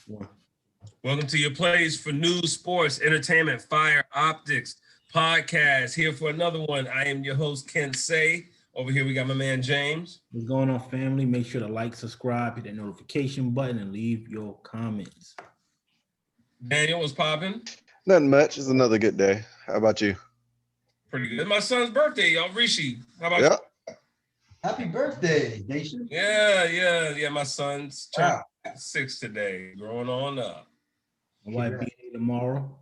One. Welcome to your place for news, sports, entertainment, fire, optics, podcast. Here for another one. I am your host, Ken Say. Over here, we got my man, James. What's going on, family? Make sure to like, subscribe, hit that notification button, and leave your comments. Daniel, what's popping? Nothing much. It's another good day. How about you? Pretty good. My son's birthday, y'all. Rishi, how about Yeah. Happy birthday, Nation. you? Yeah. My son's turned Wow. 6 today, growing on up. My wife Congrats. birthday tomorrow.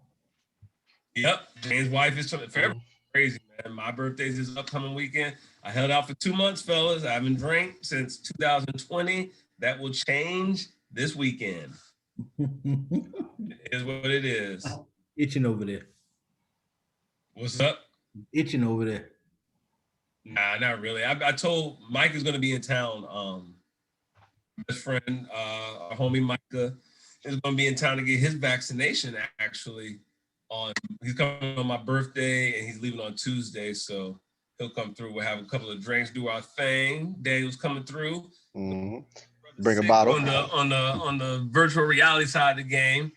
Yep. James' wife is February. Crazy, man. My birthday's this upcoming weekend. I held out for 2 months, fellas. I haven't drank since 2020. That will change this weekend. It is what it is. Itching over there. What's up? Itching over there. Nah, not really. I told Mike is going to be in town. Best friend, our homie Micah, is going to be in town to get his vaccination. Actually, he's coming on my birthday and he's leaving on Tuesday, so he'll come through. We'll have a couple of drinks, do our thing. Daniel's coming through. Mm-hmm. Bring a bottle. on the virtual reality side of the game.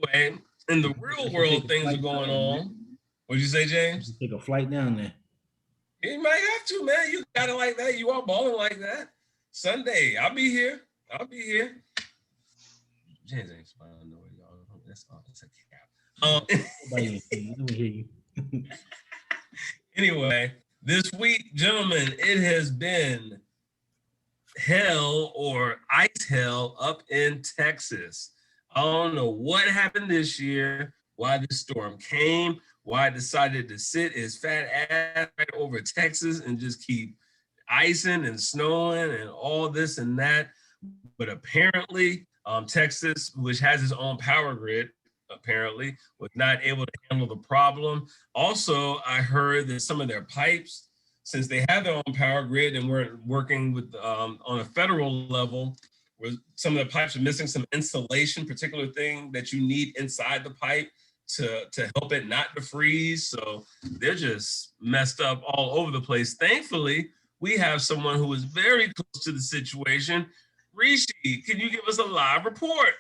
But anyway, in the real world, things are going on. What'd you say, James? Take a flight down there. You might have to, man. You got it like that. You are balling like that. Sunday, I'll be here. James ain't smiling no way, y'all. That's a cap. Nobody can hear you. Anyway, this week, gentlemen, it has been hell or ice hell up in Texas. I don't know what happened this year, why this storm came, why it decided to sit its fat ass right over Texas and just keep icing and snowing and all this and that. But apparently, Texas, which has its own power grid, apparently was not able to handle the problem. Also, I heard that some of their pipes, since they have their own power grid and we're working with on a federal level, where some of the pipes are missing some insulation, particular thing that you need inside the pipe to help it not to freeze. So they're just messed up all over the place. Thankfully, we have someone who is very close to the situation. Rishi, can you give us a live report?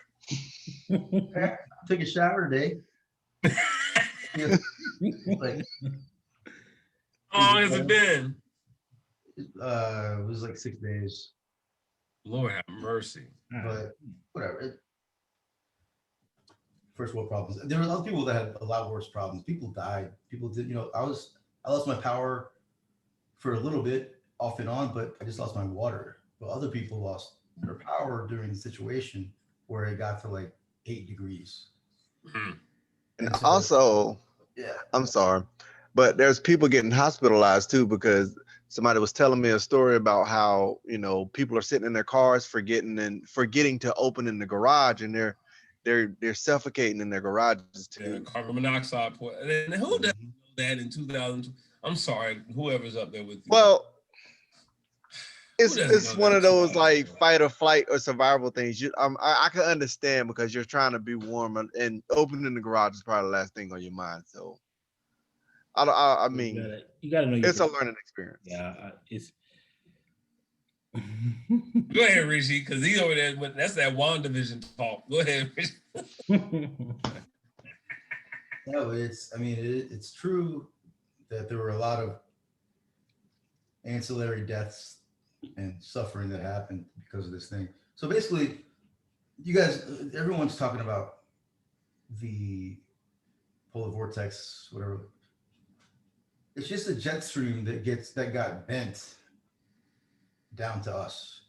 I took a shower today. Like, How long has it been? it was like 6 days, Lord have mercy. but whatever. First world problems. There were other people that had a lot worse problems. People died. People did. I lost my power for a little bit off and on, but I just lost my water. But other people lost their power during the situation where it got to like 8 degrees. And so- also, Yeah. I'm sorry, but there's people getting hospitalized too because somebody was telling me a story about how people are sitting in their cars forgetting to open in the garage and they're suffocating in their garages Yeah, too. carbon monoxide. And who doesn't know that in 2000? I'm sorry, whoever's up there with you. Well, doesn't it's know one that of those too? like fight or flight or survival things. I can understand because you're trying to be warm and opening the garage is probably the last thing on your mind. So I mean, you gotta know. it's a learning experience. Yeah, it's. Go ahead, Rishi, because he's over there. That's that WandaVision talk. Go ahead, Rishi. No, it's true that there were a lot of ancillary deaths and suffering that happened because of this thing. So basically, everyone's talking about the polar vortex, whatever. It's just a jet stream that got bent down to us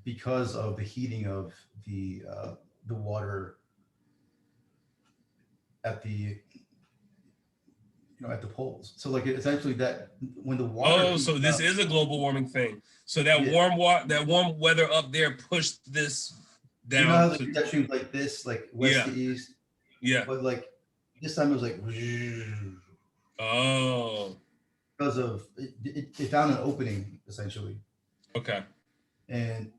because of the heating of the water at the poles. So like essentially that when the water. Oh, so this is a global warming thing. So that warm weather up there pushed this down. You know how the jet streams like this, like west to east. Yeah. But like this time it was like. Oh. Because of it found an opening essentially. Okay. And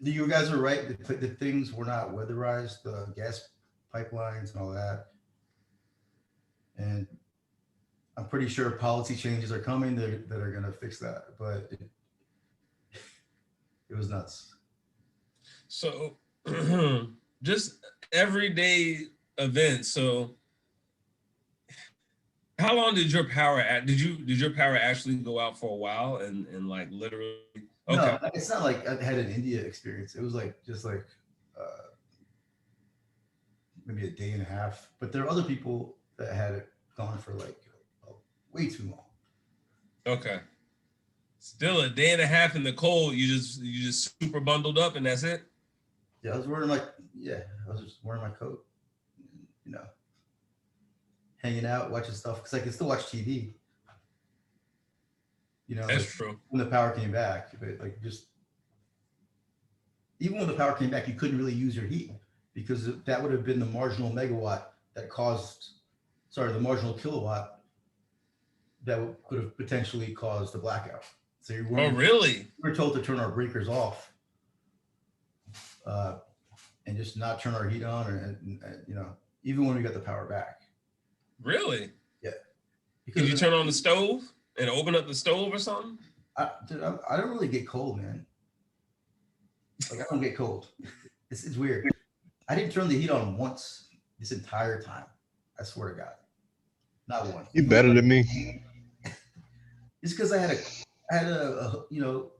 you guys are right. The things were not weatherized, the gas pipelines and all that. And I'm pretty sure policy changes are coming that are going to fix that. But it was nuts. So just everyday events. So how long did your power did your power actually go out for a while and like literally? Okay. No, it's not like I had an India experience. It was like just like uh, maybe a day and a half. But there are other people that had it gone for like way too long. Okay. Still a day and a half in the cold. You just super bundled up and that's it. Yeah, I was wearing like I was just wearing my coat, you know, hanging out, watching stuff because I can still watch TV. You know, That's like true. when the power came back, but like just even when the power came back, you couldn't really use your heat because that would have been the marginal megawatt that caused, sorry, the marginal kilowatt that could have potentially caused the blackout. So you Oh, really? we were told to turn our breakers off and just not turn our heat on, and you know, even when we got the power back. Really? Yeah. Could you turn on the stove and open up the stove or something? Dude, I don't really get cold, man. Like I don't get cold. It's weird. I didn't turn the heat on once this entire time. I swear to God, not once. You better than me. It's because I had a you know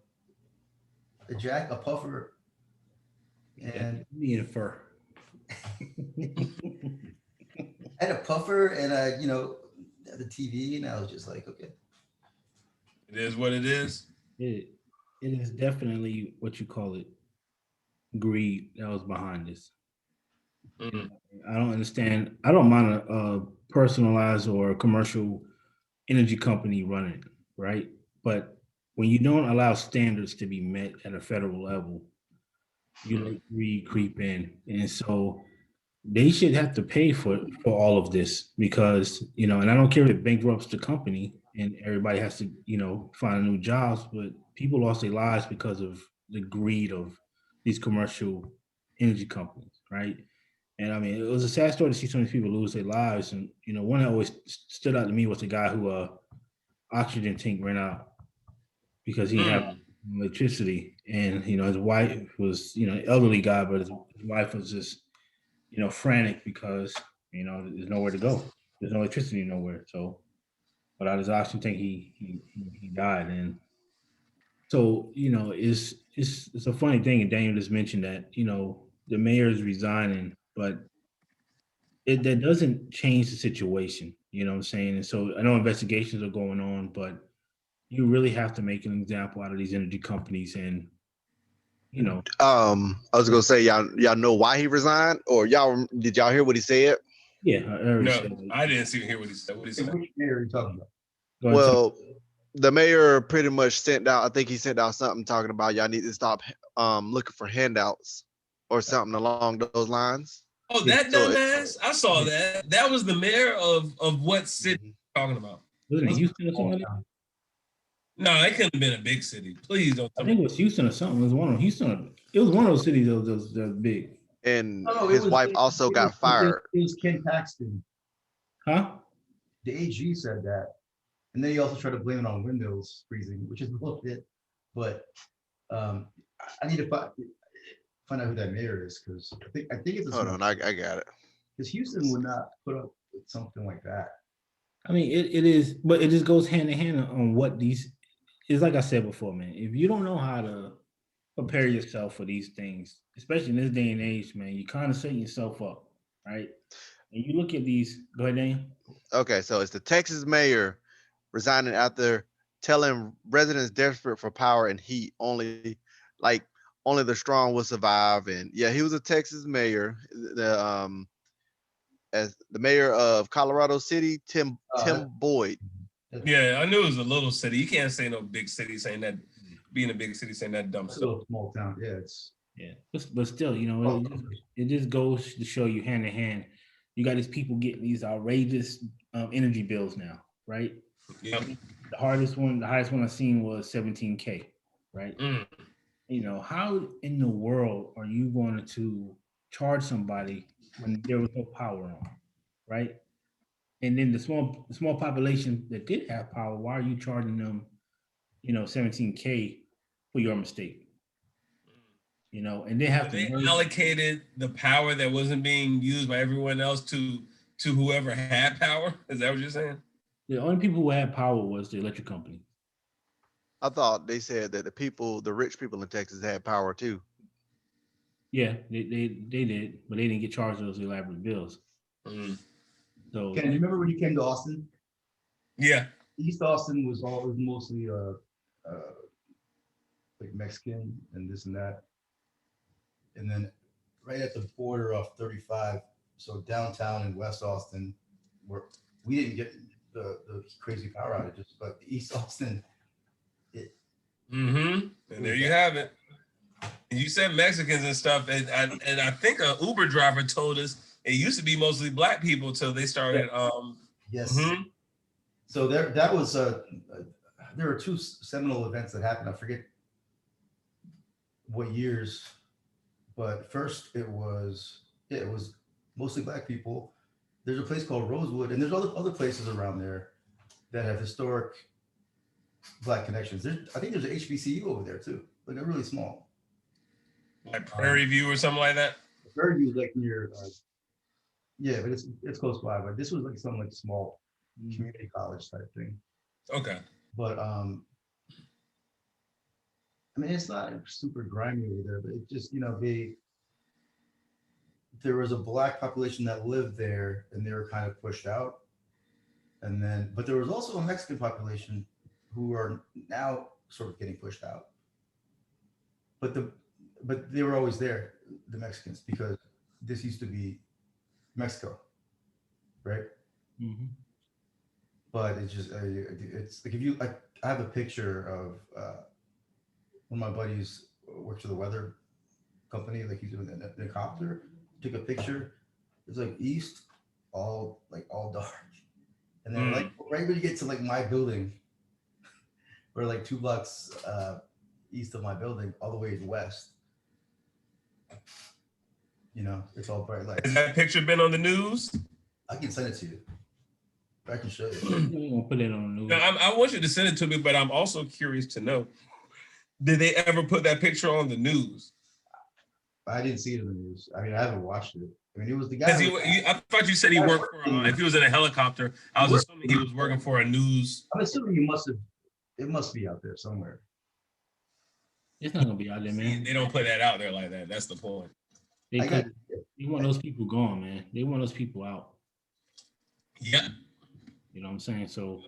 a puffer, and Me and fur. I had a puffer, and I you know the TV, and I was just like, okay. It is what it is. It is definitely what you call it, greed that was behind this. Mhm. I don't understand. I don't mind a personalized or a commercial energy company running, right? But when you don't allow standards to be met at a federal level, you let greed creep in, and so they should have to pay for all of this because and I don't care if it bankrupts the company and everybody has to find new jobs, but people lost their lives because of the greed of these commercial energy companies, right? And I mean, it was a sad story to see so many people lose their lives. And one that always stood out to me was the guy who oxygen tank ran out because he had Mm. electricity, and his wife was an elderly guy, but his wife was just frantic because there's nowhere to go. There's no electricity nowhere. So without his oxygen tank, he died. And so it's a funny thing. And Daniel just mentioned that the mayor is resigning, but that doesn't change the situation. You know what I'm saying? And so I know investigations are going on, but you really have to make an example out of these energy companies, and you know, I was gonna say y'all know why he resigned, or did y'all hear what he said? yeah, I already No, said I didn't see hear what he said. What he Hey, said? which mayor are you talking about? go ahead, Well, the mayor pretty much sent out. I think he sent out something talking about y'all need to stop looking for handouts or something along those lines. Oh, Yeah. that So dumbass! I saw that. That was the mayor of what city you're talking about? wasn't it Must be Houston or small something? town. No, it couldn't have been a big city. Please don't I tell think me. it was Houston or something. It was one of Houston. It was one of those cities that was big. and No, his wife also got fired. It was Ken Paxton. Huh? The AG said that, and then he also tried to blame it on windmills freezing, which is bullshit. But I need to find out who that mayor is because I think it's a Hold small, on, I got it. because Houston would not put up with something like that. I mean, it is, but it just goes hand in hand on what these. It's like I said before, man. If you don't know how to prepare yourself for these things, especially in this day and age, man, you kind of setting yourself up, right? And you look at these. Go ahead, Daniel. Okay, so it's the Texas mayor resigning after telling residents desperate for power and heat only the strong will survive. And yeah, he was a Texas mayor. As the mayor of Colorado City, Tim Boyd. Yeah, I knew it was a little city. You can't say no big city saying that. Being a big city saying that dumb It's a stuff. little small town. Yeah, it's Yeah, but still, it just goes to show you hand in hand. You got these people getting these outrageous energy bills now, right? Yeah. The highest one I've seen was 17K, right? Mm. How in the world are you going to charge somebody when there was no power on, right? And then the small population that did have power, why are you charging them, 17K for your mistake? you know, and they have They to allocated the power that wasn't being used by everyone else to whoever had power. Is that what you're saying? the only people who had power was the electric company. I thought they said that the rich people in Texas had power too. Yeah, they did, but they didn't get charged those elaborate bills. Mm. So Ken, do you remember when you came to Austin? Yeah. East Austin was mostly like Mexican and this and that. And then right at the border of 35, so downtown in West Austin, where we didn't get the crazy power outages, but East Austin, Mm-hmm. And there you have it. And you said Mexicans and stuff, and I think a Uber driver told us it used to be mostly black people till they started. yes. Mhm. So there were two seminal events that happened. I forget what years, but first it was mostly black people. There's a place called Rosewood, and there's other places around there that have historic black connections. I think there's an HBCU over there too, like a really small. Like Prairie View or something like that. Prairie View is like near, yeah, but it's close by. But this was like some like small community college type thing. Okay. But I mean, it's not super grimy over there, but it just, you know, there was a black population that lived there and they were kind of pushed out. And then, but there was also a Mexican population who are now sort of getting pushed out. But they were always there, the Mexicans, because this used to be Mexico, right? Mhm. But it's just, it's like I have a picture of one of my buddies works for the weather company, like he's doing the copter, took a picture. It's like east, all dark. And then like right when you get to like my building, or like 2 blocks east of my building, all the way west, you know, it's all bright lights. Has that picture been on the news? I can send it to you. I can show you. We gonna put it on the news. No, I want you to send it to me, but I'm also curious to know, did they ever put that picture on the news? I didn't see it in the news. I mean, I haven't watched it. I mean, it was the guy. I thought you said he worked for, if he was in a helicopter, I was assuming he was working for a news. I'm assuming it must be out there somewhere. It's not gonna be out there, man. They don't put that out there like that. That's the point. They want those people gone, man. They want those people out. Yeah, You know what I'm saying? So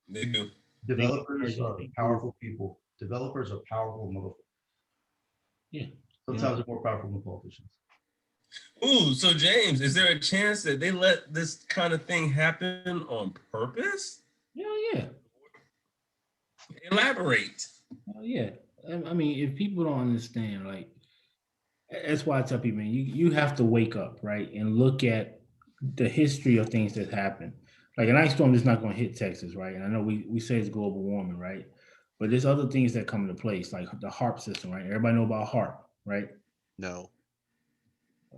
they do. Developers are powerful people. Developers are powerful motherfuckers. yeah. Sometimes they're more powerful than politicians. Ooh, so James, is there a chance that they let this kind of thing happen on purpose? Yeah. Elaborate. Yeah. I mean, if people don't understand, like, that's why I tell people, man, you have to wake up, right, and look at the history of things that happen. Like an ice storm is not going to hit Texas, right? And I know we say it's global warming, right? But there's other things that come into place, like the HARP system, right? Everybody know about HARP, right? No.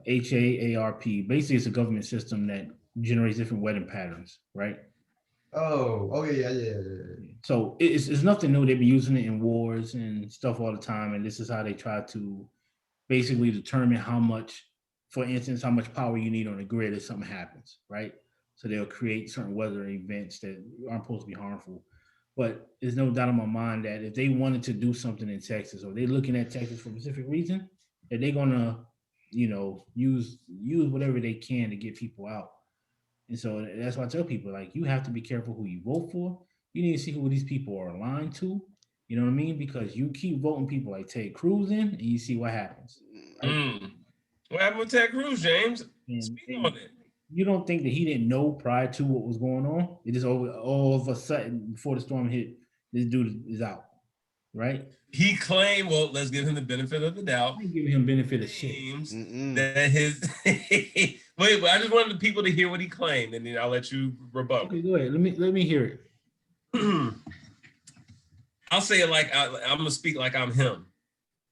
HAARP. Basically, it's a government system that generates different weather patterns, right? Oh yeah. So it's nothing new. They be using it in wars and stuff all the time, and this is how they try to basically determine how much, for instance, how much power you need on the grid if something happens, right? So they'll create certain weather events that aren't supposed to be harmful. But there's no doubt in my mind that if they wanted to do something in Texas, or they're looking at Texas for a specific reason, that they're gonna, you know, use whatever they can to get people out. And so that's why I tell people, like, you have to be careful who you vote for. You need to see who these people are aligned to. You know what I mean? Because you keep voting people like Ted Cruz in, and you see what happens. What happened with Ted Cruz, James? And Speak on it. you don't think that he didn't know prior to what was going on? It just all of a sudden, before the storm hit, this dude is out, right? He claimed, well, let's give him the benefit of the doubt. I ain't giving him benefit of shit. Claims Mm-mm. that his wait, I just wanted the people to hear what he claimed, and then I'll let you rebut. Okay, go ahead. Let me hear it. I'll say it like I'm gonna speak like I'm him.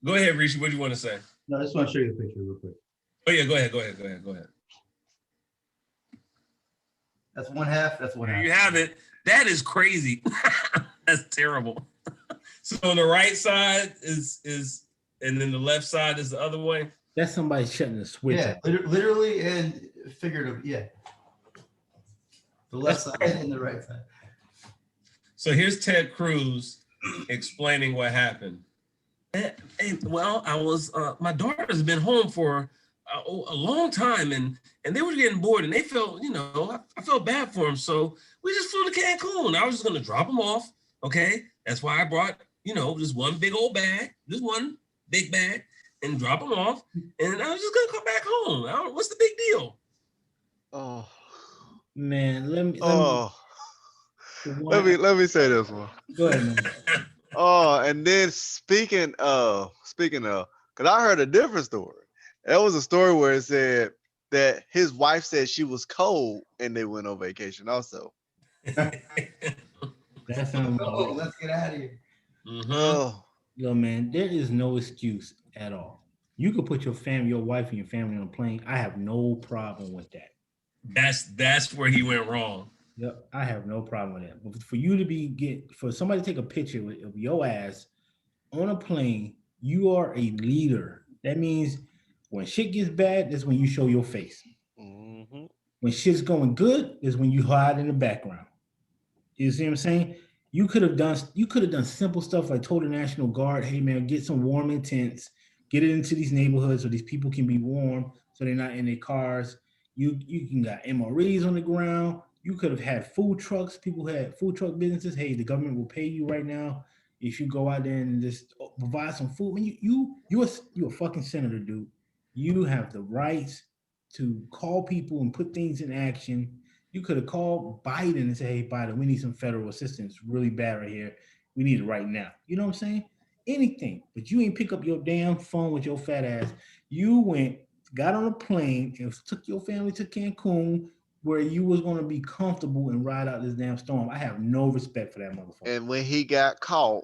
Go ahead, Rishi. What do you want to say? No, I just want to show you the picture real quick. Oh yeah, go ahead. That's one half. That's one There half. you have it. That is crazy. That's terrible. So on the right side is And then the left side is the other way. That's somebody shutting the switch. Yeah, literally and figuratively. Yeah. The left side and the right side. So here's Ted Cruz explaining what happened. Well, I was my daughter's been home for a long time, and they were getting bored, and they felt, I felt bad for them, so we just flew to Cancun. I was just gonna drop them off. Okay, that's why I brought this one big old bag, this one big bag, and drop them off, and I was just gonna come back home. What's the big deal? Oh Man, let me say this one. go ahead, man. Oh, and then speaking of, because I heard a different story. That was a story where it said that his wife said she was cold and they went on vacation also. That sounds Oh, let's get out of here. Mm-hmm. Oh, Yo, man, there is no excuse at all. You could put your family, your wife and your family on a plane. I have no problem with that. That's where he went wrong. Yep, I have no problem with that. But for you to for somebody to take a picture of your ass on a plane, you are a leader. That means when shit gets bad, that's when you show your face. mm-hmm. When shit's going good, is when you hide in the background. You see what I'm saying? You could have done simple stuff like told the National Guard, hey man, get some warming tents, get it into these neighborhoods so these people can be warm, so they're not in their cars. You can got MREs on the ground. You could have had food trucks. People had food truck businesses. Hey, the government will pay you right now if you go out there and just provide some food. When you're a fucking senator, dude. You have the rights to call people and put things in action. You could have called Biden and said, hey, Biden, we need some federal assistance really bad right here. We need it right now. You know what I'm saying? Anything. But you ain't pick up your damn phone with your fat ass. You went, got on a plane, and took your family to Cancun where you was going to be comfortable and ride out this damn storm. I have no respect for that motherfucker. And when he got caught,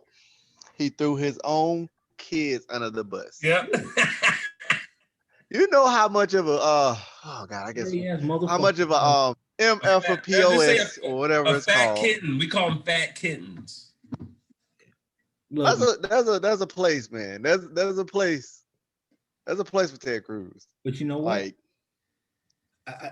he threw his own kids under the bus. Yep. You know how much of a I guess how much of a MF or POS or whatever it's fat called. Kitten. We call them fat kittens. Look, there's a place, man. There's a place. There's a place for Ted Cruz. But you know what? Like,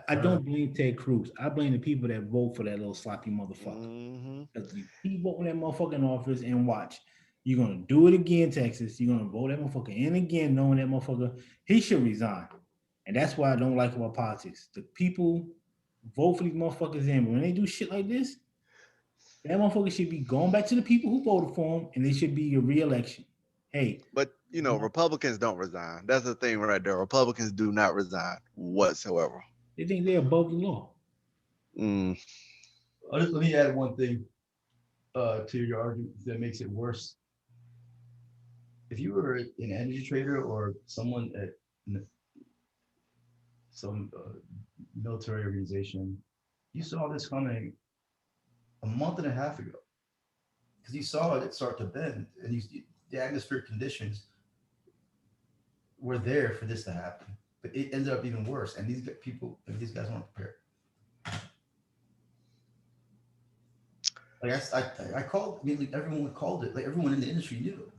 I don't blame Ted Cruz. I blame the people that vote for that little sloppy motherfucker. mm-hmm. Because you keep voting that motherfucker in office and watch. You're going to do it again, Texas. You're going to vote that motherfucker in again, knowing that motherfucker, he should resign. And that's why I don't like about politics. The people vote for these motherfuckers in, but when they do shit like this, that motherfucker should be going back to the people who voted for him, and they should be a re-election. Hey. But, Republicans don't resign. That's the thing right there. Republicans do not resign whatsoever. They think they're above the law. Mm. Let me add one thing to your argument that makes it worse. If you were an energy trader or someone at some military organization, you saw this coming a month and a half ago, because you saw it start to bend, and the atmospheric conditions were there for this to happen. But it ended up even worse, and these guys weren't prepared. Like I called, everyone called it. Like everyone in the industry knew it.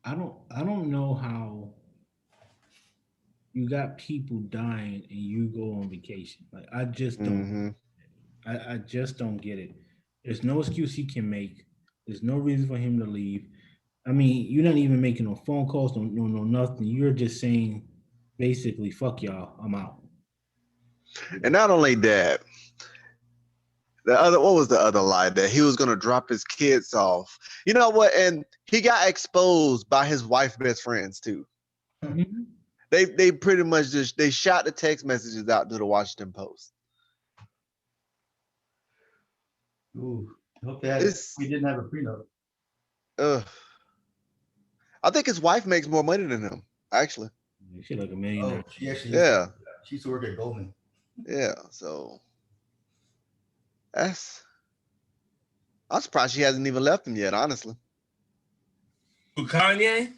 I don't know how you got people dying and you go on vacation. Like I just don't. Mm-hmm. I just don't get it. There's no excuse he can make. There's no reason for him to leave. I mean, you're not even making no phone calls, no nothing. You're just saying, basically, fuck y'all, I'm out. And not only that, what was the other lie? That he was gonna drop his kids off. You know what? And he got exposed by his wife's best friends too. Mm-hmm. They pretty much they shot the text messages out to the Washington Post. Ooh, I hope we didn't have a prenup. I think his wife makes more money than him, actually. She's like a millionaire. Oh, she actually she used to work at Goldman. Yeah, so I'm surprised she hasn't even left him yet, honestly. Who, Kanye?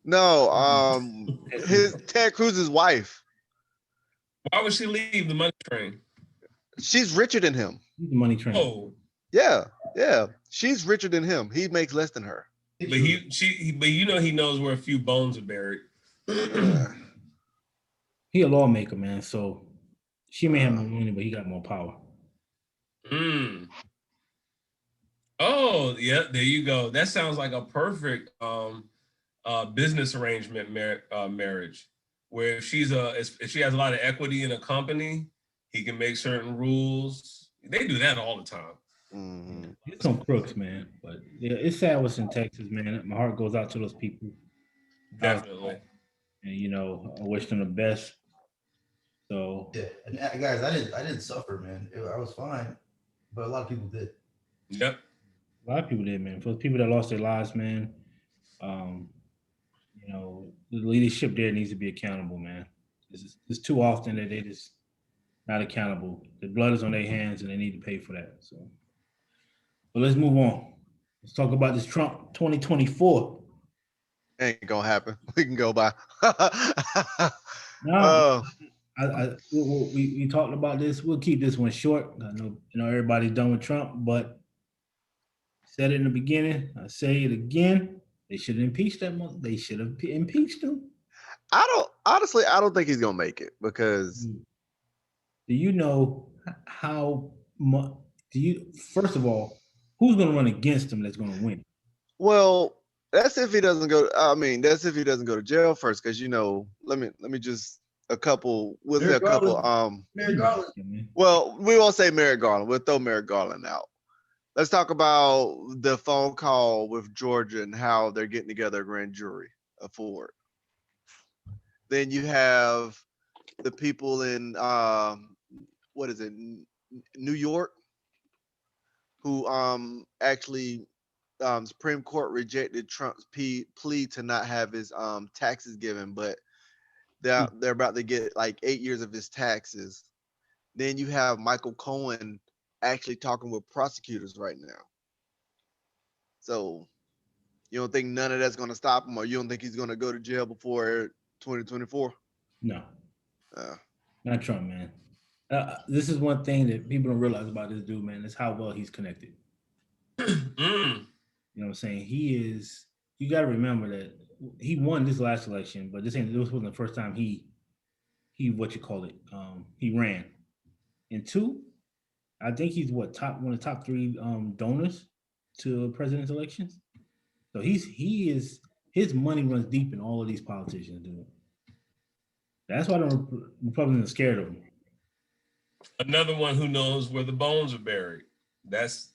No, his Ted Cruz's wife. Why would she leave the money train? She's richer than him. He's the money train. Oh, Yeah. She's richer than him. He makes less than her. But he knows where a few bones are buried. He a lawmaker, man. So she may have more money, but he got more power. Mm. Oh, yeah, there you go. That sounds like a perfect business arrangement marriage, where if she has a lot of equity in a company, he can make certain rules. They do that all the time. Mhm. He's some crooks, man. But yeah, it's sad what's in Texas, man. My heart goes out to those people. Definitely. And I wish them the best. So Yeah, and guys, I didn't suffer, man. I was fine, but a lot of people did. Yep. a lot of people did, man. For the people that lost their lives, man, the leadership there needs to be accountable, man. It's too often that they just not accountable. The blood is on their hands, and they need to pay for that. So, but let's move on. Let's talk about this Trump 2024. Ain't gonna happen. We can go by. Now, Oh, we talked about this. We'll keep this one short. I know everybody's done with Trump, but said it in the beginning. I say it again. They should have impeached that month. They should have impeached him. I don't think he's gonna make it because Do you know how much? First of all, who's going to run against him that's going to win? well, that's if he doesn't go. I mean, that's if he doesn't go to jail first. Because let me just a couple. We'll say a Merrick couple. Garland. Merrick Garland. Well, we won't say Merrick Garland. We'll throw Merrick Garland out. Let's talk about the phone call with Georgia and how they're getting together a grand jury for it. Then you have the people in what is it, New York, who actually Supreme Court rejected Trump's plea to not have his taxes given, but they're about to get like 8 years of his taxes. Then you have Michael Cohen actually talking with prosecutors right now. So you don't think none of that's going to stop him, or you don't think he's going to go to jail before 2024? No, not Trump, man. This is one thing that people don't realize about this dude, man, is how well he's connected. Mm. You know what I'm saying? You got to remember that he won this last election, but this wasn't the first time he he ran. And two, I think he's one of the top three donors to president's elections. So his money runs deep in all of these politicians, dude. That's why the Republicans are scared of him. Another one who knows where the bones are buried. That's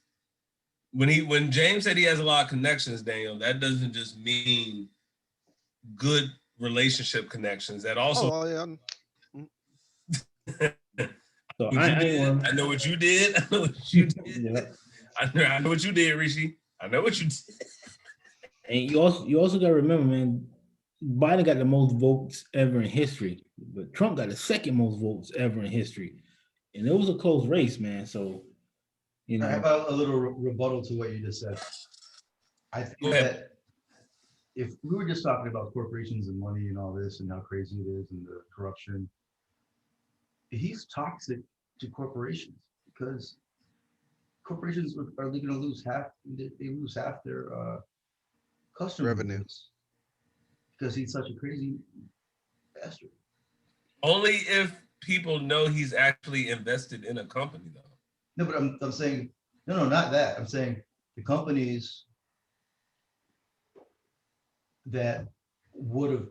when James said he has a lot of connections, Daniel, that doesn't just mean good relationship connections. That also So I know what you did. I know what you did. Yeah. I know what you did, Rishi. I know what you did. And you also got to remember, man, Biden got the most votes ever in history, but Trump got the second most votes ever in history, and it was a close race, man. So, How about a little rebuttal to what you just said? I think that if we were just talking about corporations and money and all this and how crazy it is and the corruption, he's toxic to corporations because corporations are going to lose half. They lose half their customer revenues because he's such a crazy bastard. Only if people know he's actually invested in a company, though. No, but I'm saying no, not that. I'm saying the companies that would have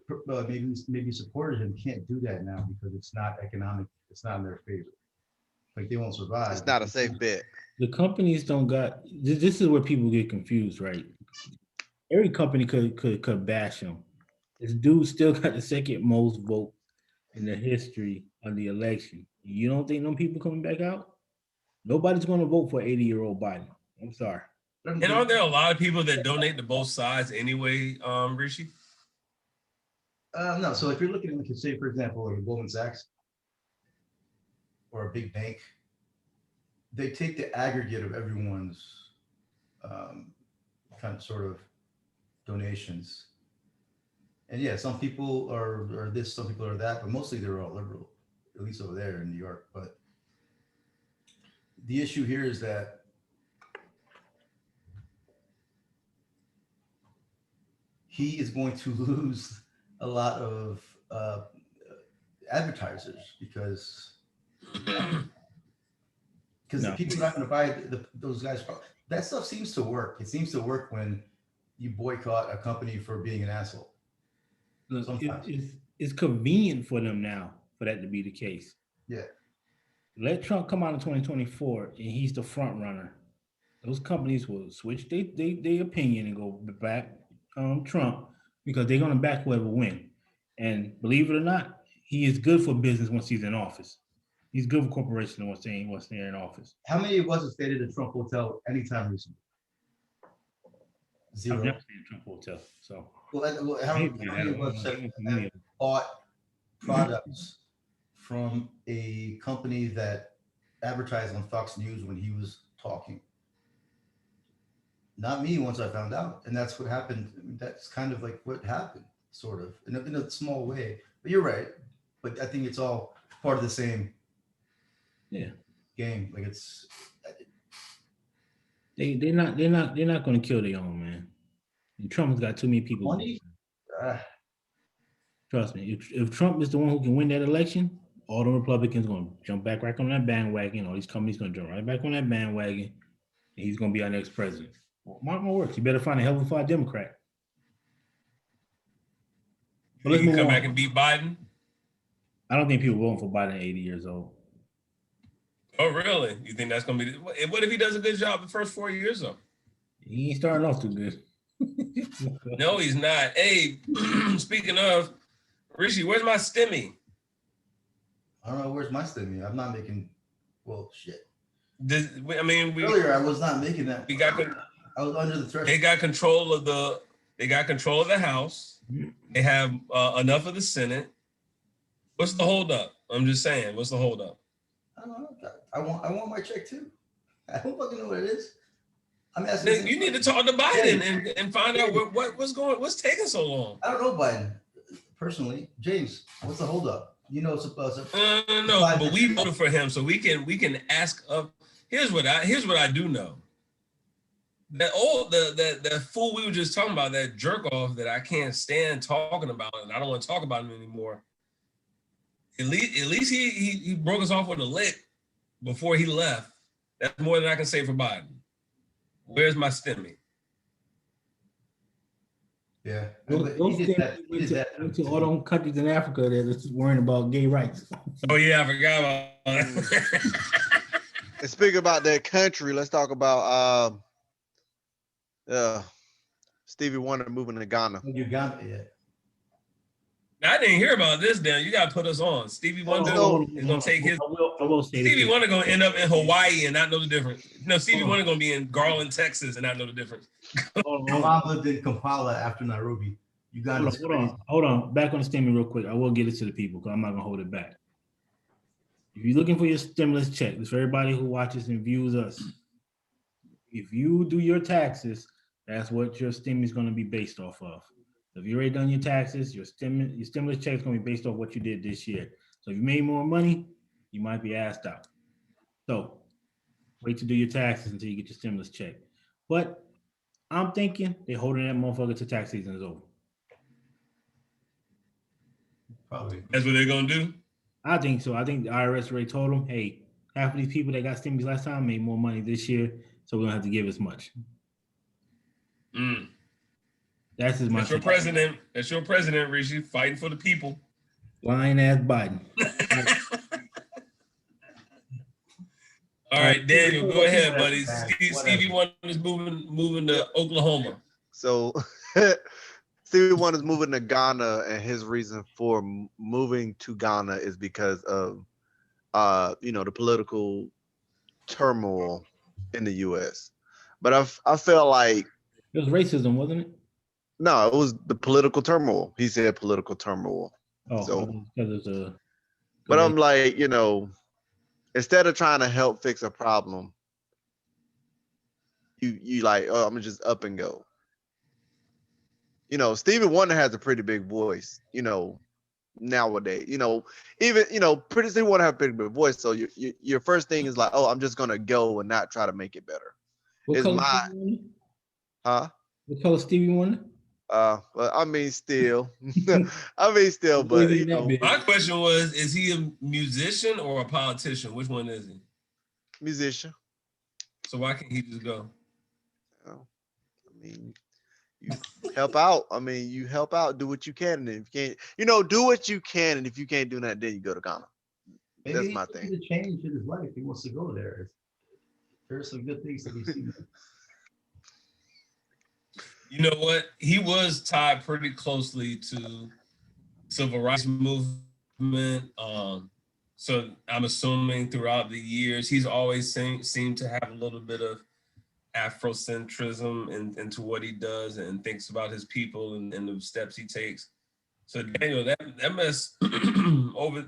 maybe supported him can't do that now because it's not economic. It's not in their favor. Like they won't survive. It's not a safe bet. The companies don't got. This is where people get confused, right? Every company could bash him. This dude still got the second most vote in the history of the election. You don't think them people coming back out? Nobody's going to vote for 80-year-old Biden. I'm sorry. And aren't there a lot of people that donate to both sides anyway, Rishi? No. So if you're looking at, like, say, for example, like Goldman Sachs or a big bank, they take the aggregate of everyone's kind of sort of donations. And yeah, some people are this, some people are that, but mostly they're all liberal, at least over there in New York. But the issue here is that he is going to lose a lot of advertisers because No. the people are not going to buy those guys. That stuff seems to work. It seems to work when you boycott a company for being an asshole. Look, Sometimes. it's convenient for them now for that to be the case. Yeah. Let Trump come out in 2024 and he's the front runner. Those companies will switch their opinion and go back Trump because they're going to back whoever win. And believe it or not, he is good for business once he's in office. He's good for corporations once they're in office. How many of us have stayed at a Trump hotel anytime recently? I've Zero. never seen a Trump hotel. So Well, how many of us have bought products from a company that advertised on Fox News when he was talking? Not me once I found out. And that's what happened. I mean, that's kind of like what happened, sort of, in a small way. But you're right. But I think it's all part of the same game. Like it's they're not going to kill their own, man. And Trump's got too many people. money. Trust me, if Trump is the one who can win that election, all the Republicans going to jump back right on that bandwagon. All these companies going to jump right back on that bandwagon, and he's going to be our next president. Well, mark my words, you better find a hell of a Democrat. But let's He move come on. back and beat Biden. I don't think people voting for Biden at 80 years old. Oh, really? You think that's gonna be? What if he does a good job the first 4 years though? He ain't starting off too good. No, he's not. Hey, speaking of, Rishi, where's my stimmy? I don't know. Where's my stimmy? I'm not making. Well, shit. We Earlier, I was not making that. we got I was under the threshold. they got control of the House. They have enough of the Senate. What's the holdup? I'm just saying. What's the holdup? I don't know. I want my check too. I don't fucking know what it is. I'm asking. Then you need to talk to Biden and find out what's taking so long. I don't know Biden personally. James, what's the holdup? You know, supposed to. No, but we voted for him, so we can ask up. Here's what I do know. That fool we were just talking about, that jerk off that I can't stand talking about, and I don't want to talk about him anymore. At least he broke us off with a lick before he left. That's more than I can say for Biden. Where's my stimmy? Yeah. Those He did that. went to all them countries in Africa that is worrying about gay rights. Oh yeah, I forgot about that. And speaking about that country, let's talk about Stevie Wonder moving to Ghana. You got it. I didn't hear about this. Dan, you gotta put us on. Stevie Wonder is gonna take his. I will say this. Stevie Wonder gonna end up in Hawaii and not know the difference. No, Stevie Wonder gonna be in Garland, Texas, and not know the difference. Hold Mom lived in Kampala after Nairobi. You got it. Hold on. Back on the stimulus real quick. I will get it to the people because I'm not gonna hold it back. If you're looking for your stimulus check, this for everybody who watches and views us. If you do your taxes, that's what your stimulus is gonna be based off of. So if you already done your taxes, your stimulus check is gonna be based off what you did this year. So if you made more money, you might be asked out. So wait to do your taxes until you get your stimulus check. But I'm thinking they're holding that motherfucker till tax season is over. Probably. That's what they're gonna do. I think so. I think the IRS already told them, hey, half of these people that got stimulus last time made more money this year, so we don't have to give as much. That's my. That's your president. That's your president, Rishi, fighting for the people. Lying ass Biden. All right, Daniel, go ahead, buddy. Stevie Wonder is moving to Oklahoma. So Stevie Wonder's moving to Ghana, and his reason for moving to Ghana is because of the political turmoil in the US. But I felt like it was racism, wasn't it? No, it was the political turmoil. He said political turmoil. Oh, so because it's but I'm like, instead of trying to help fix a problem, you like, oh, I'm gonna just up and go. Stevie Wonder has a pretty big voice, nowadays. Pretty Stevie Wonder have a pretty big voice. So your first thing is like, oh, I'm just gonna go and not try to make it better. What color What color Stevie Wonder? Well, I mean, still, I mean, still, It but wasn't you even that know, big. My question was, is he a musician or a politician? Which one is he? musician. So why can't he just go? You know, I mean, you help out. I mean, you help out, do what you can, and if you can't, do what you can, and if you can't do that, then you go to Ghana. Maybe That's he my needs thing. a change in his life. He wants to go there. There's some good things to be seen. You know what? He was tied pretty closely to civil rights movement. So I'm assuming throughout the years, he's always seemed to have a little bit of Afrocentrism into what he does and thinks about his people and the steps he takes. So Daniel, that mess over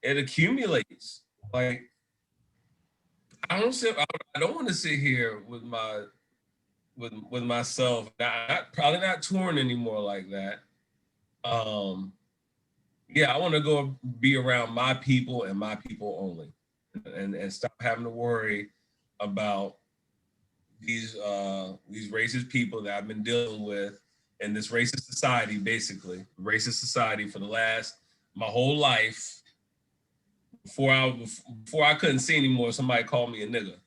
it accumulates. Like I don't want to sit here with myself. Probably not touring anymore like that. Yeah, I want to go be around my people and my people only, and stop having to worry about these racist people that I've been dealing with in this racist society, basically racist society for the last my whole life. Before I couldn't see anymore, somebody called me a nigga.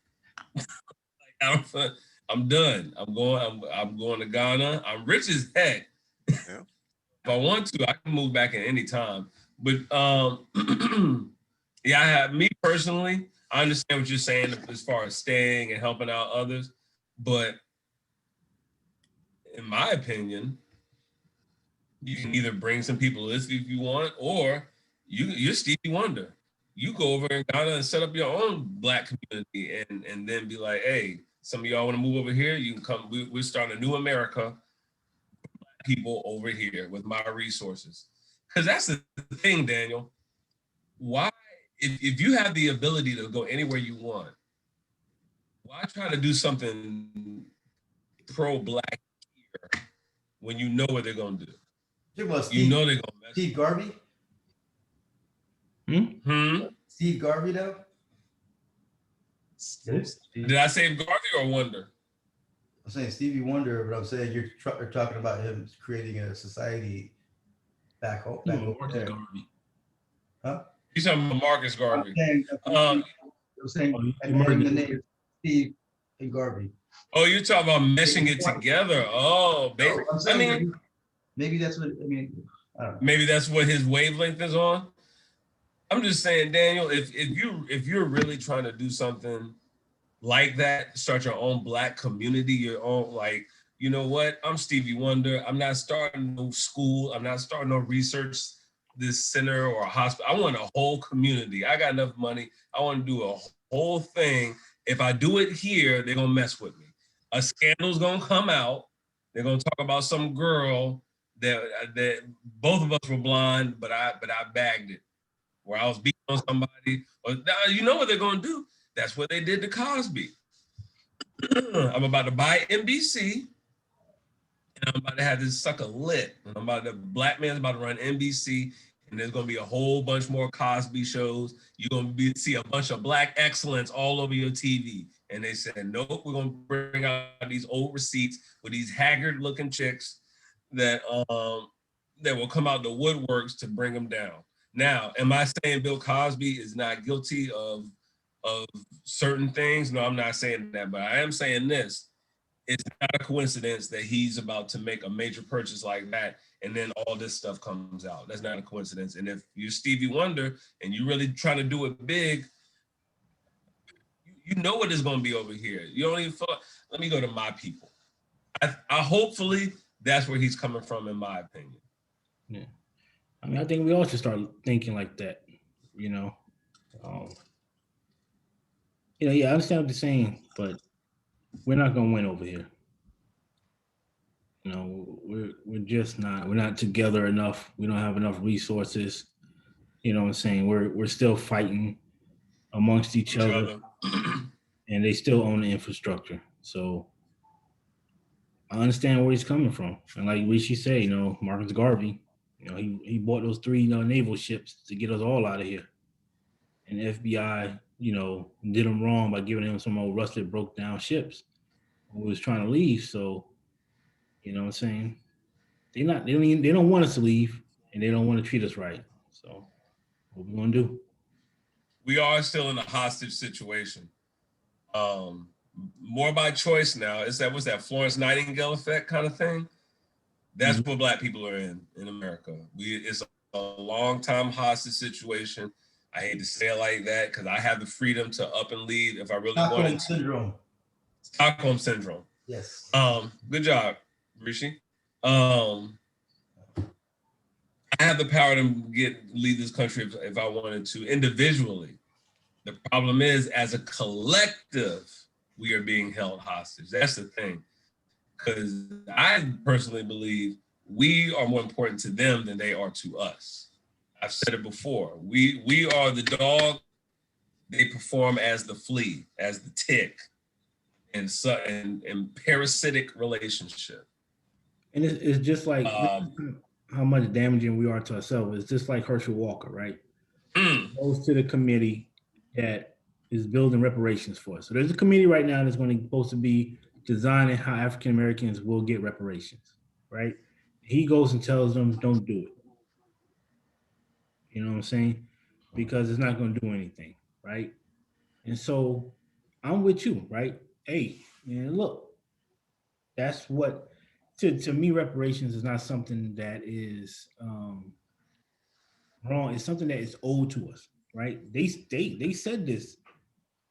I'm done. I'm going to Ghana. I'm rich as heck. Yeah. If I want to, I can move back at any time. But yeah, me personally, I understand what you're saying as far as staying and helping out others. But in my opinion, you can either bring some people with you if you want, or you're Stevie Wonder. You go over in Ghana and set up your own Black community, and then be like, hey, some of y'all want to move over here? You can come. We're starting a new America. People over here with my resources, because that's the thing, Daniel. Why, if you have the ability to go anywhere you want, why try to do something pro-Black here when you know what they're gonna do? You know You know they're gonna mess. Steve Garvey? Steve Garvey, though? Did I say Garvey or Wonder? I'm saying Stevie Wonder, but I'm saying you're talking about him creating a society back home. Back over there. Garvey. Huh? He's talking about Marcus Garvey. I'm saying Oh, I named the name Steve and Garvey. Oh, you're talking about meshing it together. Oh, baby. No, I'm saying maybe that's what I mean. I don't know. Maybe that's what his wavelength is on. I'm just saying, Daniel, if you're really trying to do something like that, start your own Black community, your own, like, you know what? I'm Stevie Wonder. I'm not starting no school. I'm not starting no research this center or a hospital. I want a whole community. I got enough money. I want to do a whole thing. If I do it here, they're gonna mess with me. A scandal's gonna come out. They're gonna talk about some girl that both of us were blind, but I bagged it, where I was beating on somebody. Or you know what they're gonna do? That's what they did to Cosby. I'm about to buy NBC, and I'm about to have this sucker lit. And the Black man's about to run NBC, and there's gonna be a whole bunch more Cosby shows. You're gonna see a bunch of Black excellence all over your TV. And they said, nope, we're gonna bring out these old receipts with these haggard-looking chicks that will come out the woodworks to bring them down. Now, am I saying Bill Cosby is not guilty of certain things? No, I'm not saying that, but I am saying this. It's not a coincidence that he's about to make a major purchase like that, and then all this stuff comes out. That's not a coincidence. And if you're Stevie Wonder and you're really trying to do it big, you know what it's going to be over here. You don't even feel, let me go to my people. I hopefully that's where he's coming from, in my opinion. Yeah. I mean, I think we all should start thinking like that, you know. Yeah, I understand what you're saying, but we're not gonna win over here. You know, we're just not. We're not together enough. We don't have enough resources. You know what I'm saying? We're still fighting amongst each other, and they still own the infrastructure. So I understand where he's coming from, and like Rishi said, you know, Marcus Garvey, you know, he bought those 3 naval ships to get us all out of here, and the FBI, you know, did him wrong by giving him some old rusted, broke down ships when we was trying to leave. So, you know what I'm saying? They don't want us to leave, and they don't want to treat us right. So what we gonna do? We are still in a hostage situation. More by choice now. Is that what's that Florence Nightingale effect kind of thing? That's what Black people are in America. It's a long time hostage situation. I hate to say it like that because I have the freedom to up and leave if I really wanted to. Syndrome. Stockholm syndrome. Yes. Good job, Rishi. I have the power to leave this country if I wanted to individually. The problem is, as a collective, we are being held hostage. That's the thing. Because I personally believe we are more important to them than they are to us. I've said it before. We are the dog. They perform as the flea, as the tick, and parasitic relationship. And it's just like how much damaging we are to ourselves. It's just like Herschel Walker, right? Goes to the committee that is building reparations for us. So there's a committee right now that's supposed to be designing how African Americans will get reparations, right? He goes and tells them, don't do it. You know what I'm saying? Because it's not going to do anything, right? And so I'm with you, right? Hey, man, look, that's what, to me, reparations is not something that is wrong. It's something that is owed to us, right? They said this,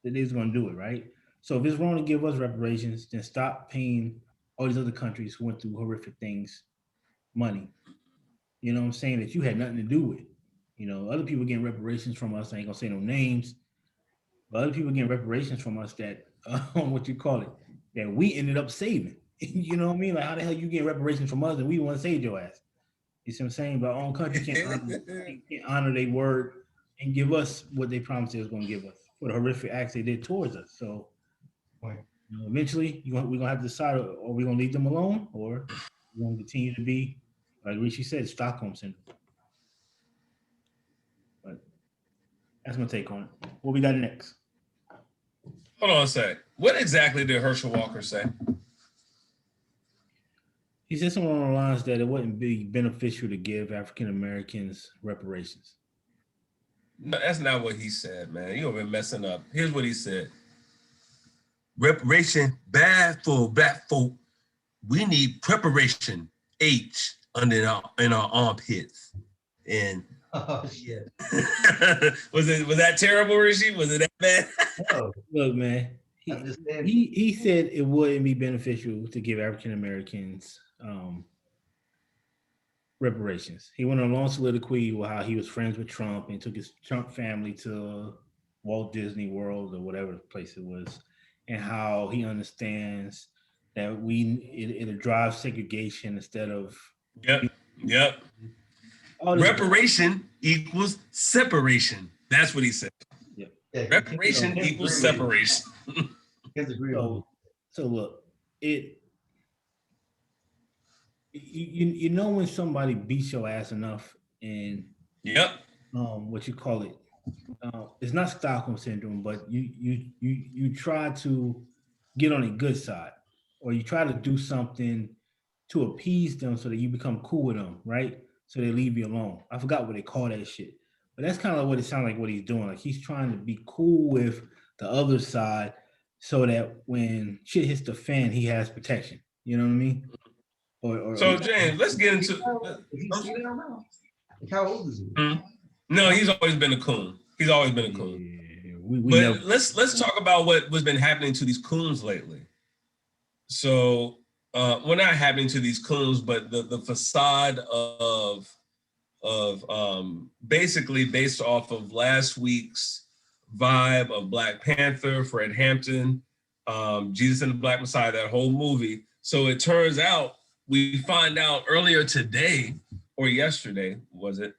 that they was going to do it, right? So if it's wrong to give us reparations, then stop paying all these other countries who went through horrific things money. You know what I'm saying? That you had nothing to do with. You know, other people getting reparations from us. I ain't gonna say no names, but other people getting reparations from us that what you call it, that we ended up saving. You know what I mean? Like how the hell you get reparations from us and we want to save your ass? You see what I'm saying? But our own country can't honor their word and give us what they promised they was going to give us for the horrific acts they did towards us. So eventually, we're gonna have to decide: are we gonna leave them alone, or we're gonna continue to be, like Richie said, Stockholm syndrome? But that's my take on it. What we got next? Hold on a sec. What exactly did Herschel Walker say? He said something along the lines that it wouldn't be beneficial to give African Americans reparations. No, that's not what he said, man. You've been messing up. Here's what he said. Reparation bad for black folk. We need preparation H in our armpits. And Oh shit. was that terrible, Rishi? Was it that bad? Oh, Look, man, he said it wouldn't be beneficial to give African Americans reparations. He went on a long soliloquy with how he was friends with Trump and took his Trump family to Walt Disney World or whatever place it was, and how he understands that it drives segregation instead of Yep. Reparation equals separation. That's what he said. Yep. Reparation equals separation. So look, you know when somebody beats your ass enough and what you call it, it's not Stockholm syndrome, but you try to get on a good side, or you try to do something to appease them so that you become cool with them, right? So they leave you alone. I forgot what they call that shit, but that's kind of what it sounds like. What he's doing, like he's trying to be cool with the other side, so that when shit hits the fan, he has protection. You know what I mean? So James, let's get into. How old is he? No, he's always been a coon. He's always been a coon. But let's talk about what's been happening to these coons lately. So, well, not happening to these coons, but the facade of basically based off of last week's vibe of Black Panther, Fred Hampton, Jesus and the Black Messiah, that whole movie. So it turns out, we find out earlier today or yesterday, was it,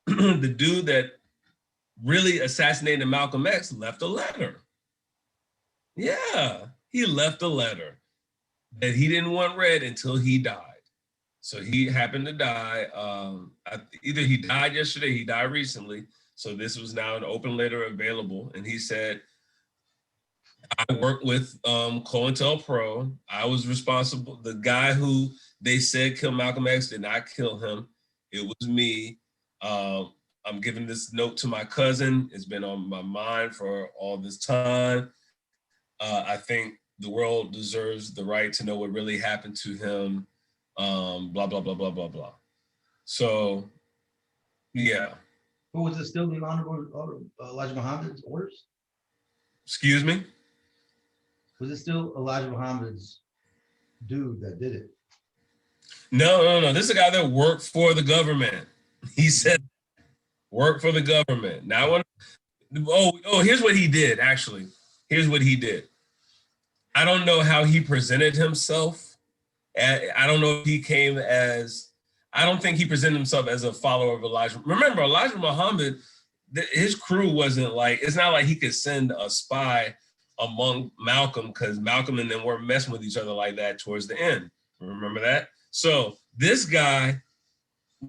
the dude that really assassinated Malcolm X left a letter. Yeah, he left a letter that he didn't want read until he died. So he happened to die. Either he died yesterday, he died recently. So this was now an open letter available. And he said, I worked with COINTELPRO. I was responsible. The guy who they said killed Malcolm X did not kill him. It was me. I'm giving this note to my cousin. It's been on my mind for all this time. I think the world deserves the right to know what really happened to him. Blah, blah, blah, blah, blah, blah. So, yeah. But was it still the Honorable Elijah Muhammad's orders? Excuse me? Was it still Elijah Muhammad's dude that did it? No. This is a guy that worked for the government. He said, work for the government. Now, here's what he did, actually. Here's what he did. I don't know how he presented himself. I don't know if he came as, I don't think he presented himself as a follower of Elijah. Remember, Elijah Muhammad, his crew wasn't like, it's not like he could send a spy among Malcolm because Malcolm and them weren't messing with each other like that towards the end. Remember that? So this guy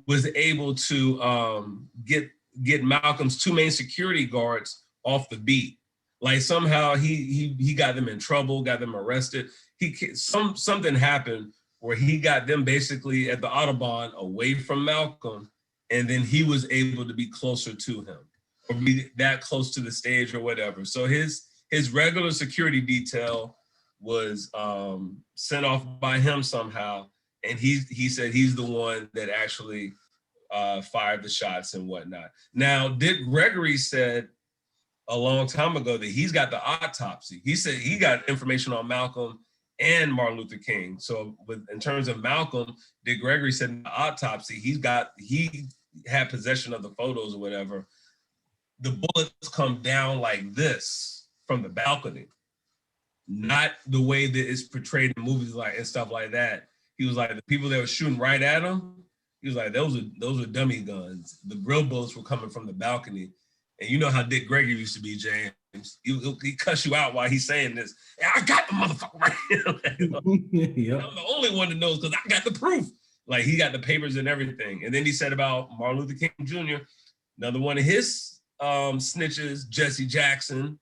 was able to get Malcolm's two main security guards off the beat. Like somehow he got them in trouble, got them arrested. Something happened where he got them basically at the Autobahn away from Malcolm, and then he was able to be closer to him or be that close to the stage or whatever. So his regular security detail was sent off by him somehow, and he said he's the one that actually fired the shots and whatnot. Now, Dick Gregory said a long time ago that he's got the autopsy. He said he got information on Malcolm and Martin Luther King. So in terms of Malcolm, Dick Gregory said in the autopsy, he had possession of the photos or whatever. The bullets come down like this from the balcony, not the way that it's portrayed in movies like and stuff like that. He was like, the people that were shooting right at him, he was like, those are dummy guns. The real bullets were coming from the balcony. And you know how Dick Gregory used to be, James. He cuss you out while he's saying this. I got the motherfucker right here. Yep. I'm the only one that knows because I got the proof. Like he got the papers and everything. And then he said about Martin Luther King Jr., another one of his snitches, Jesse Jackson,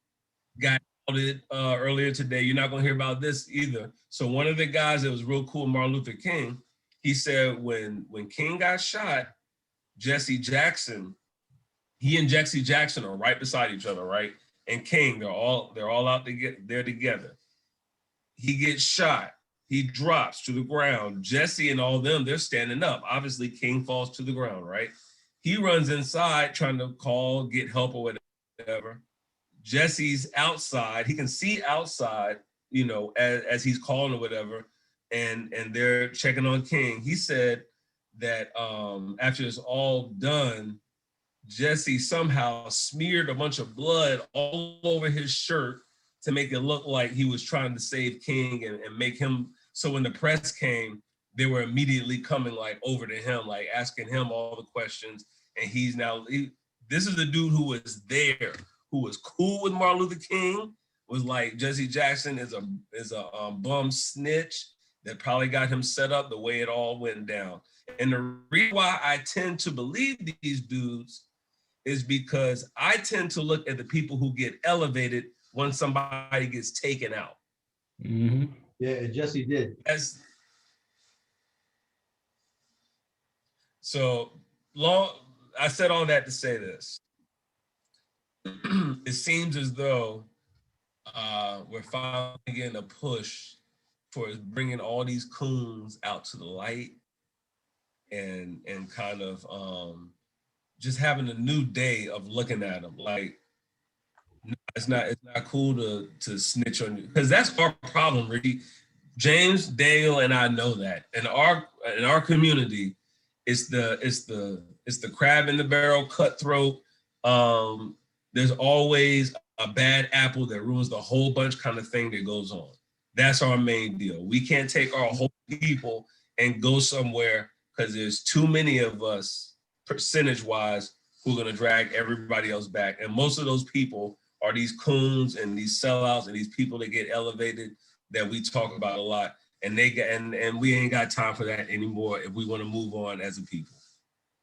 got outed earlier today. You're not going to hear about this either. So one of the guys that was real cool, Martin Luther King, he said when King got shot, Jesse Jackson, he and Jesse Jackson are right beside each other, right? And King, they're all out there together. He gets shot. He drops to the ground. Jesse and all them, they're standing up. Obviously, King falls to the ground, right? He runs inside trying to get help or whatever. Jesse's outside. He can see outside, you know, as he's calling or whatever. And they're checking on King. He said that after it's all done, Jesse somehow smeared a bunch of blood all over his shirt to make it look like he was trying to save King and make him. So when the press came, they were immediately coming like over to him, like asking him all the questions. And he's now, this is the dude who was there, who was cool with Martin Luther King, was like Jesse Jackson is a bum snitch that probably got him set up the way it all went down. And the reason why I tend to believe these dudes is because I tend to look at the people who get elevated when somebody gets taken out. Mm-hmm. Yeah, Jesse did. I said all that to say this. It seems as though we're finally getting a push for bringing all these coons out to the light and kind of just having a new day of looking at them. Like, it's not cool to snitch on you, because that's our problem, Ricky. James, Daniel, and I know that in our community, it's the crab in the barrel, cutthroat. There's always a bad apple that ruins the whole bunch kind of thing that goes on. That's our main deal. We can't take our whole people and go somewhere because there's too many of us, percentage-wise, who are going to drag everybody else back. And most of those people are these coons and these sellouts and these people that get elevated that we talk about a lot. And we ain't got time for that anymore if we want to move on as a people.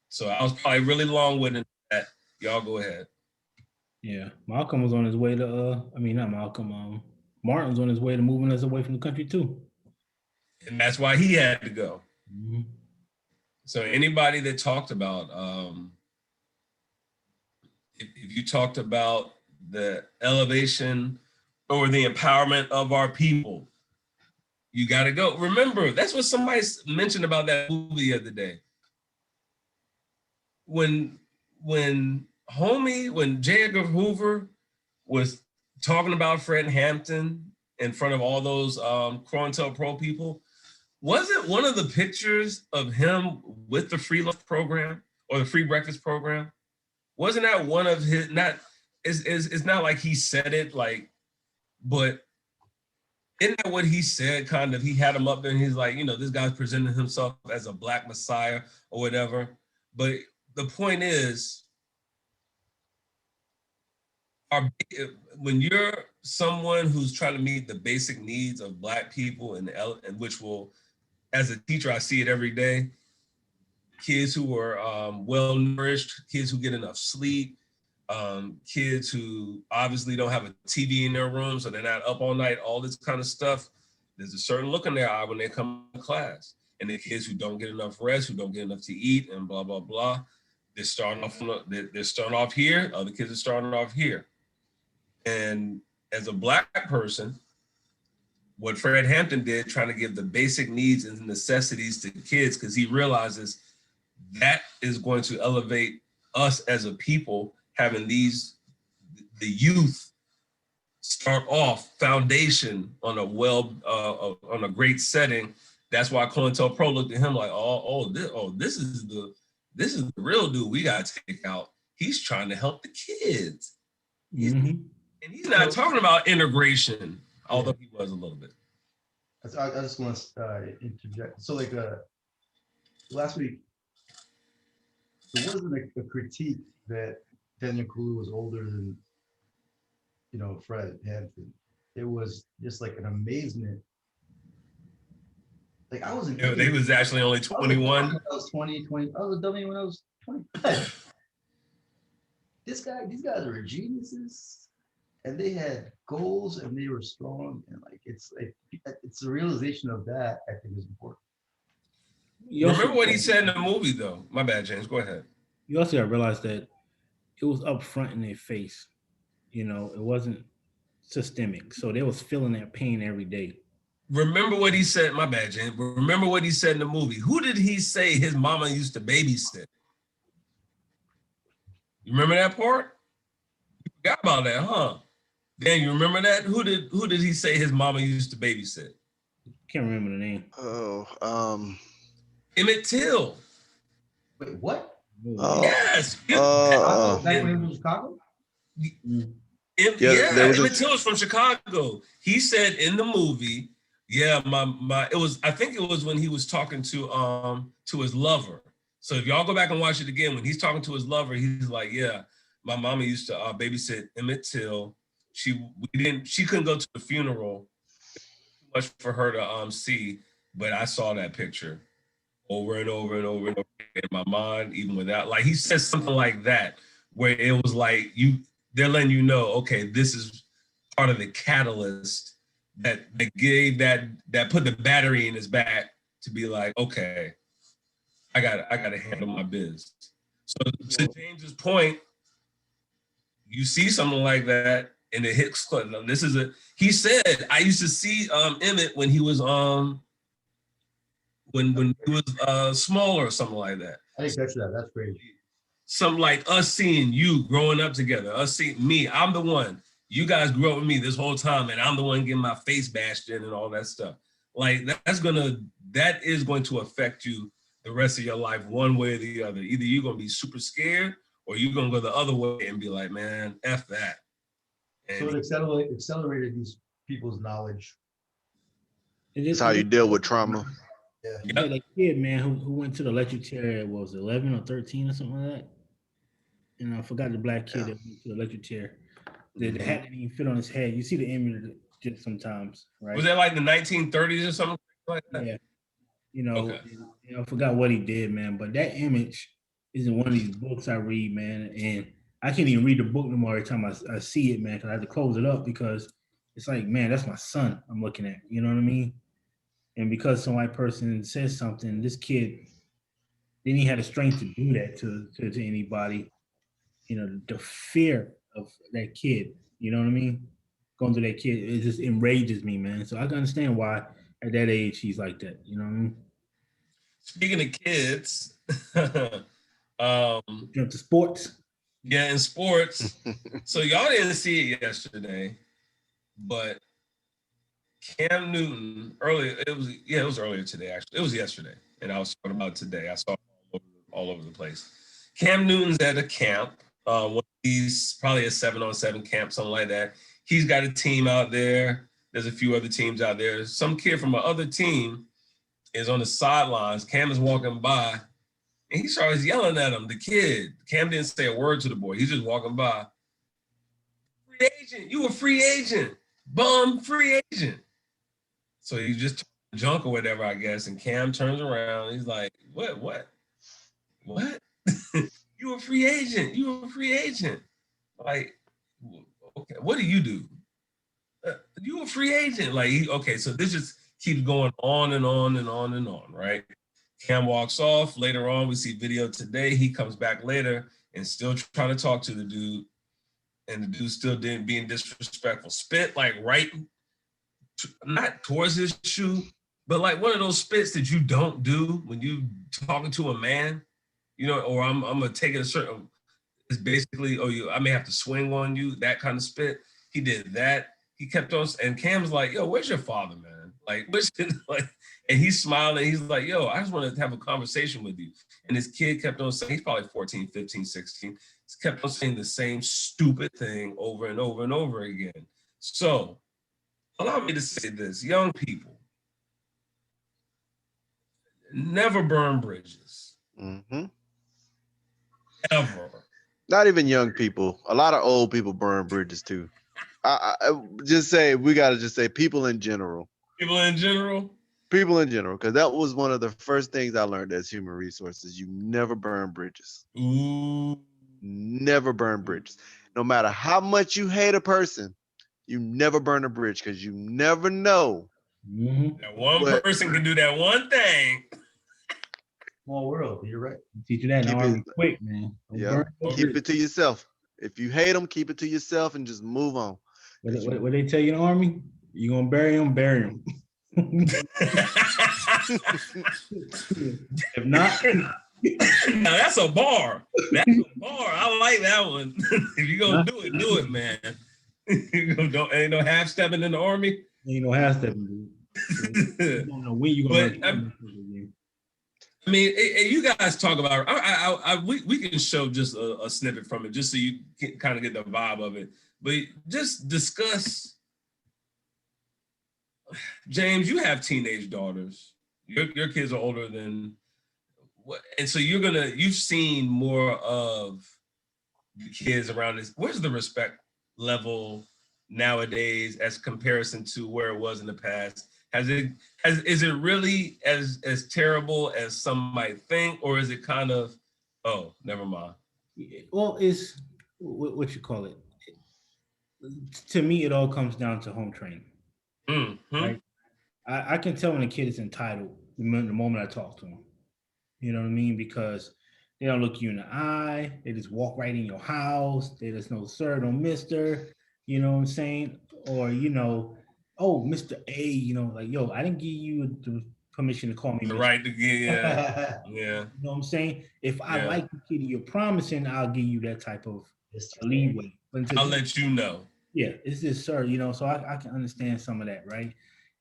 So I was probably really long-winded that. Y'all go ahead. Yeah, Malcolm was on his way to, not Malcolm, Martin's on his way to moving us away from the country too. And that's why he had to go. Mhm. So anybody that talked about, if you talked about the elevation or the empowerment of our people, you got to go. Remember, that's what somebody mentioned about that movie the other day. When J. Edgar Hoover was talking about Fred Hampton in front of all those COINTELPRO people, wasn't one of the pictures of him with the free lunch program or the free breakfast program? Wasn't that one of his? It's not like he said it like, but isn't that what he said? Kind of, he had him up there and he's like, this guy's presenting himself as a black messiah or whatever. But the point is, when you're someone who's trying to meet the basic needs of black people and which will, as a teacher, I see it every day. Kids who are well nourished, kids who get enough sleep, kids who obviously don't have a TV in their room, so they're not up all night, all this kind of stuff. There's a certain look in their eye when they come to class. And the kids who don't get enough rest, who don't get enough to eat, and blah, blah, blah, they're starting off here, other kids are starting off here. And as a black person, what Fred Hampton did, trying to give the basic needs and necessities to kids, because he realizes that is going to elevate us as a people, having the youth start off foundation on on a great setting. That's why COINTELPRO looked at him like, this is the real dude we gotta take out. He's trying to help the kids. Mhm. And he's not talking about integration, although he was a little bit. I just want to interject. So like last week, there wasn't a critique that Daniel Kaluuya was older than, Fred Hampton. It was just like an amazement. Like I wasn't. They was actually only 21. I was 20. I was a dummy when I was 20. These guys were geniuses, and they had goals, and they were strong, and it's the realization of that I think is important. Remember what he said in the movie, though. My bad, James. Go ahead. You also gotta realize that it was up front in their face. It wasn't systemic. So they was feeling that pain every day. Remember what he said. My bad, James. Remember what he said in the movie. Who did he say his mama used to babysit? You remember that part? You forgot about that, huh? Dan, you remember that? Who did he say his mama used to babysit? Can't remember the name. Emmett Till. Wait, what? Yes. Back when he was in Chicago? Emmett Till was from Chicago. He said in the movie, I think it was when he was talking to his lover. So if y'all go back and watch it again, when he's talking to his lover, he's like, yeah, my mama used to babysit Emmett Till. She couldn't go to the funeral. Too much for her to see, but I saw that picture over and over and over and over in my mind, even without, like he said something like that, where it was like they're letting you know, okay, this is part of the catalyst that gave that put the battery in his back to be like, okay, I gotta handle my biz. So to James's point, you see something like that and it hits. He said, I used to see Emmett when he was when he was smaller or something like that. I didn't catch that. That's crazy. Something like us seeing you growing up together, us seeing me, I'm the one. You guys grew up with me this whole time, and I'm the one getting my face bashed in and all that stuff. Like that is going to affect you the rest of your life one way or the other. Either you're gonna be super scared or you're gonna go the other way and be like, man, F that. So it accelerated these people's knowledge. That's how you deal with trauma. Yeah, like a kid, man, who went to the electric chair, was 11 or 13 or something like that. And I forgot the black kid that went to the electric chair. The hat didn't even fit on his head. You see the image just sometimes, right? Was that like the 1930s or something like that? Yeah. Okay. I forgot what he did, man. But that image is in one of these books I read, man. And I can't even read the book no more every time I see it, man, because I have to close it up because it's like, man, that's my son I'm looking at. You know what I mean? And because some white person says something, this kid didn't even have the strength to do that to anybody. You know, the fear of that kid, you know what I mean? Going through that kid, it just enrages me, man. So I can understand why at that age he's like that, you know what I mean? Speaking of kids, Jump to sports. yeah, in sports. So y'all didn't see it yesterday, but Cam Newton earlier. It was earlier today. Actually, it was yesterday, and I was talking about it today. I saw it all over the place. Cam Newton's at a camp. He's probably a 7-on-7 camp, something like that. He's got a team out there. There's a few other teams out there. Some kid from another team is on the sidelines. Cam is walking by, and he starts yelling at him. The kid, Cam didn't say a word to the boy. He's just walking by. Free agent, you a free agent, bum, free agent. So he just junk or whatever, I guess. And Cam turns around. He's like, what? You a free agent. You a free agent. Like, okay, what do? You a free agent. Like, okay, so this just keeps going on and on and on and on, right? Cam walks off. Later on, we see video today. He comes back later and still trying to talk to the dude. And the dude still being disrespectful. Spit like right, not towards his shoe, but like one of those spits that you don't do when you talking to a man, you know, or I'm gonna take it a certain, it's basically, I may have to swing on you, that kind of spit. He did that. He kept on, and Cam's like, yo, where's your father, man? Like, like, and he's smiling. He's like, yo, I just want to have a conversation with you. And this kid kept on saying, he's probably 14, 15, 16. He kept on saying the same stupid thing over and over and over again. So allow me to say this, young people, never burn bridges. Mm-hmm. Ever. Not even young people. A lot of old people burn bridges too. I just say, we got to just say people in general. People in general? People in general, because that was one of the first things I learned as human resources. You never burn bridges. Ooh. Never burn bridges. No matter how much you hate a person, you never burn a bridge, because you never know. Mm-hmm. That one person can do that one thing. Small world. You're right. Teach you that in Keep the Army it- quick, man. Don't Yeah, burn no keep bridges. it to yourself. If you hate them, keep it to yourself and just move on. What they tell you in the Army? You gonna bury them. If not, Now that's a bar. That's a bar. I like that one. If you're gonna do it, man. Ain't no half stepping in the Army. you know has to be. You don't know when you But, gonna. I mean, you guys talk about. We can show just a snippet from it, just so you can kind of get the vibe of it. But just discuss. James, you have teenage daughters. Your kids are older than what, and so you've seen more of the kids around this. Where's the respect level nowadays as comparison to where it was in the past? Is it really as terrible as some might think, or is it kind of, oh, never mind? Well, it's what you call it. To me, it all comes down to home training. Mm-hmm. Right? I can tell when a kid is entitled the moment I talk to them. You know what I mean? Because they don't look you in the eye. They just walk right in your house. They just know, sir, no mister. You know what I'm saying? Or, oh, Mr. A, like, yo, I didn't give you the permission to call me The Mr. right to get, yeah. You know what I'm saying? If I Yeah. like the kid you're promising, I'll give you that type of leeway. But I'll let you know. Yeah, it's just, sir, so I can understand some of that, right?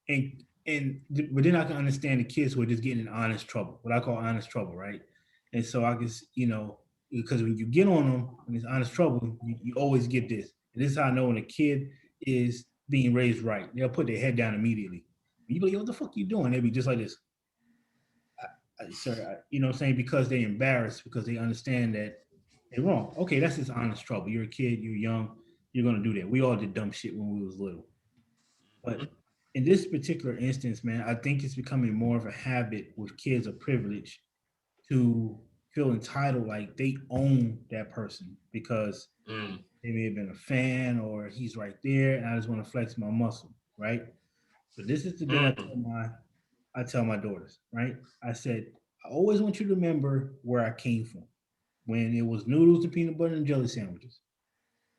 But then I can understand the kids who are just getting in honest trouble, what I call honest trouble, right? And so I guess, because when you get on them and it's honest trouble, you always get this. And this is how I know when a kid is being raised right. They'll put their head down immediately. You go, yo, what the fuck you doing? They'll be just like this. Sir, you know what I'm saying? Because they're embarrassed, because they understand that they're wrong. Okay, that's just honest trouble. You're a kid, you're young, you're going to do that. We all did dumb shit when we was little. But in this particular instance, man, I think it's becoming more of a habit with kids of privilege to feel entitled, like they own that person because They may have been a fan, or he's right there, and I just want to flex my muscle, right? But this is the thing I tell my daughters, right? I said, I always want you to remember where I came from when it was noodles and peanut butter and jelly sandwiches.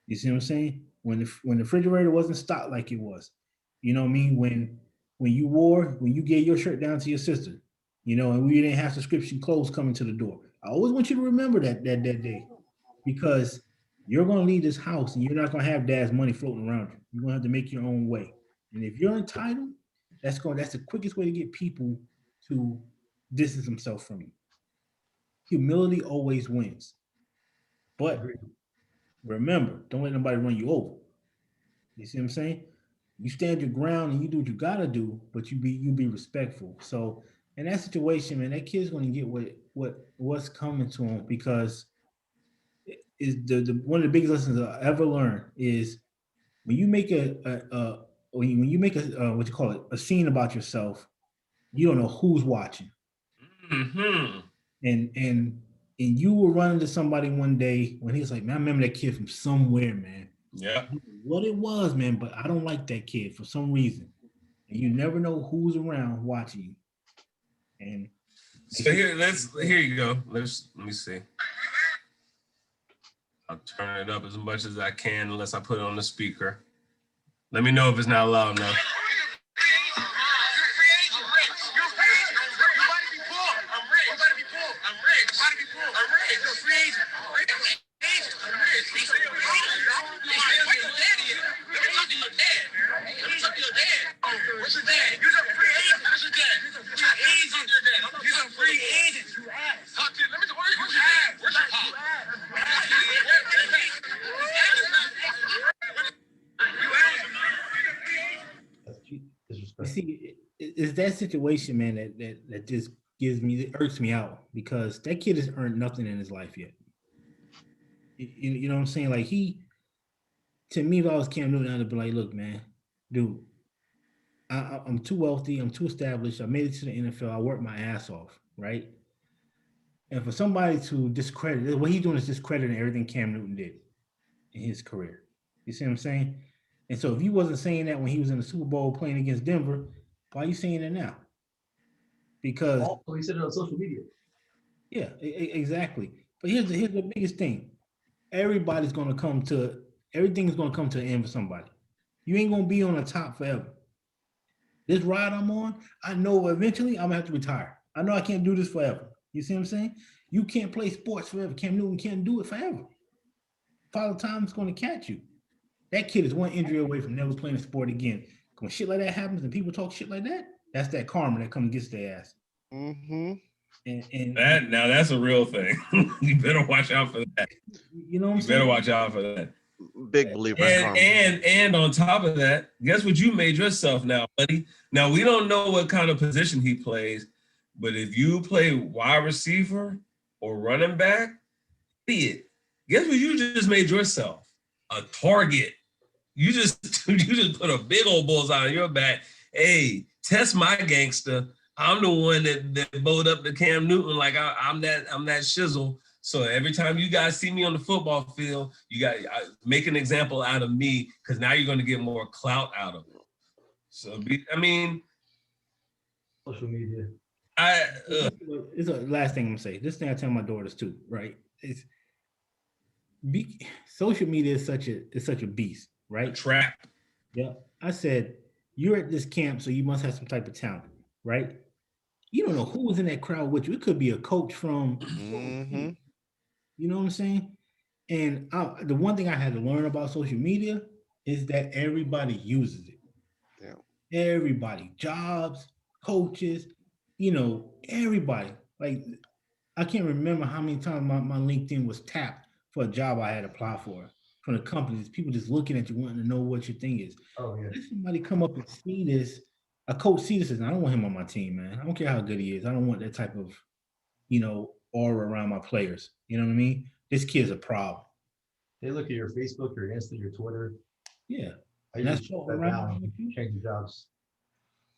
You see what I'm saying? When the refrigerator wasn't stocked like it was, you know what I mean? When you gave your shirt down to your sister, and we didn't have subscription clothes coming to the door. I always want you to remember that day, because you're gonna leave this house and you're not gonna have dad's money floating around you. You're gonna have to make your own way. And if you're entitled, that's the quickest way to get people to distance themselves from you. Humility always wins. But remember, don't let nobody run you over. You see what I'm saying? You stand your ground and you do what you gotta do, but you be respectful. So in that situation, man, that kid's gonna get what's coming to him, because is the one of the biggest lessons I ever learned is when you make when you make what you call it, a scene about yourself, you don't know who's watching. Mm-hmm. And you were running to somebody one day when he was like, man, I remember that kid from somewhere, man. Yeah. What it was, man, but I don't like that kid for some reason. And you never know who's around watching you. And so here you go. Let me see. I'll turn it up as much as I can unless I put it on the speaker. Let me know if it's not loud enough. See, it's that situation, man, that just irks me out, because that kid has earned nothing in his life yet. You know what I'm saying? Like, to me, if I was Cam Newton, I'd be like, look, man, dude, I'm too wealthy, I'm too established, I made it to the NFL, I worked my ass off, right? And for somebody to discredit, what he's doing is discrediting everything Cam Newton did in his career. You see what I'm saying? And so if you wasn't saying that when he was in the Super Bowl playing against Denver, why are you saying it now? Because he said it on social media. Yeah, exactly. But here's the biggest thing. Everything's gonna come to an end for somebody. You ain't gonna be on the top forever. This ride I'm on, I know eventually I'm gonna have to retire. I know I can't do this forever. You see what I'm saying? You can't play sports forever. Cam Newton can't do it forever. Father Time's gonna catch you. That kid is one injury away from never playing a sport again. When shit like that happens and people talk shit like that, that's that karma that comes and gets their ass. Mm-hmm. And now that's a real thing. You better watch out for that. You know what I'm saying? You better watch out for that. Big believer in karma. And on top of that, guess what you made yourself now, buddy? Now we don't know what kind of position he plays, but if you play wide receiver or running back, idiot, guess what you just made yourself? A target. You just put a big old bullseye on your back. Hey, test my gangster. I'm the one that bowed up to Cam Newton like I'm that shizzle. So every time you guys see me on the football field, you got make an example out of me, because now you're going to get more clout out of it. So Social media. It's the last thing I'm gonna say. This thing I tell my daughters too, right? Social media is such a beast, right? Trap. Yeah. I said, you're at this camp, so you must have some type of talent, right? You don't know who was in that crowd with you. It could be a coach from, Mm-hmm. you know what I'm saying? And the one thing I had to learn about social media is that everybody uses it. Yeah. Everybody, jobs, coaches, everybody. Like, I can't remember how many times my LinkedIn was tapped for a job I had applied for from the companies. People just looking at you, wanting to know what your thing is. Oh yeah. If somebody come up and see this, a coach see this, and I don't want him on my team, man. I don't care how good he is. I don't want that type of, aura around my players. You know what I mean? This kid's a problem. They look at your Facebook, your Insta, your Twitter. Yeah. I And that's just shut all that around. down, change jobs.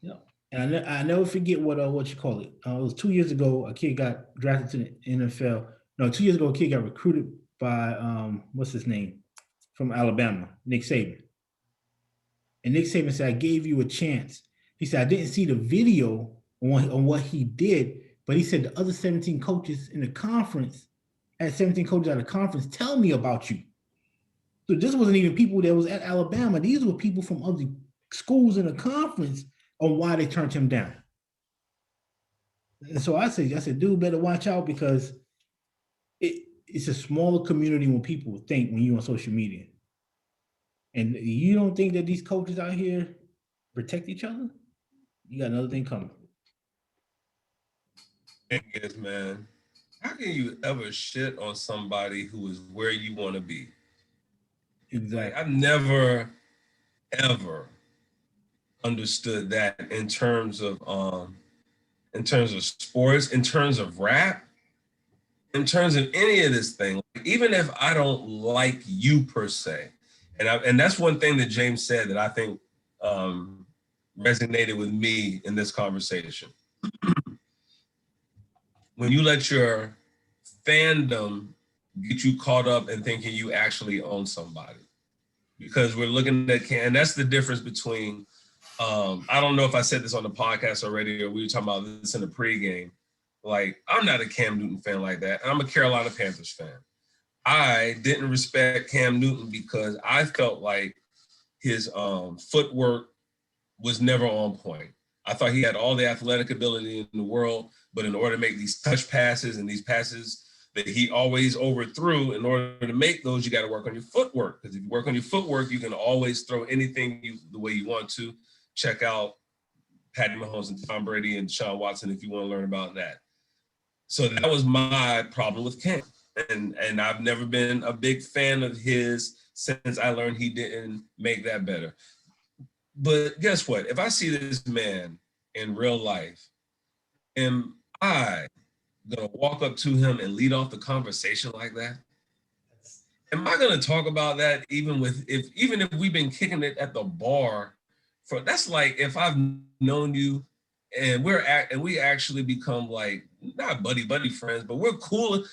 Yeah. And I never forget what you call it. It was 2 years ago, a kid got drafted to the NFL. No, 2 years ago, a kid got recruited by what's his name? from Alabama, Nick Saban. And Nick Saban said, I gave you a chance. He said, I didn't see the video on what he did, but he said the other 17 coaches in the conference, at 17 coaches at the conference, tell me about you. So this wasn't even people that was at Alabama. These were people from other schools in the conference on why they turned him down. And so I said, dude, better watch out because it's a smaller community when people think when you're on social media. And you don't think that these coaches out here protect each other? You got another thing coming. Thing is, man, how can you ever shit on somebody who is where you want to be? Exactly. I've never, ever understood that in terms of sports, in terms of rap, in terms of any of this thing. Even if I don't like you per se, and that's one thing that James said that I think resonated with me in this conversation. When you let your fandom get you caught up in thinking you actually own somebody, because we're looking at and that's the difference between. I don't know if I said this on the podcast already or we were talking about this in the pregame. Like, I'm not a Cam Newton fan like that. I'm a Carolina Panthers fan. I didn't respect Cam Newton because I felt like his footwork was never on point. I thought he had all the athletic ability in the world, but in order to make these touch passes and these passes that he always overthrew, in order to make those, you got to work on your footwork. Because if you work on your footwork, you can always throw anything the way you want to. Check out Patty Mahomes and Tom Brady and Deshaun Watson if you want to learn about that. So that was my problem with Cam. And I've never been a big fan of his since I learned he didn't make that better. But guess what? If I see this man in real life, am I gonna walk up to him and lead off the conversation like that? Am I gonna talk about that even if we've been kicking it at the bar? That's like if I've known you and we actually become like not buddy friends, but we're cool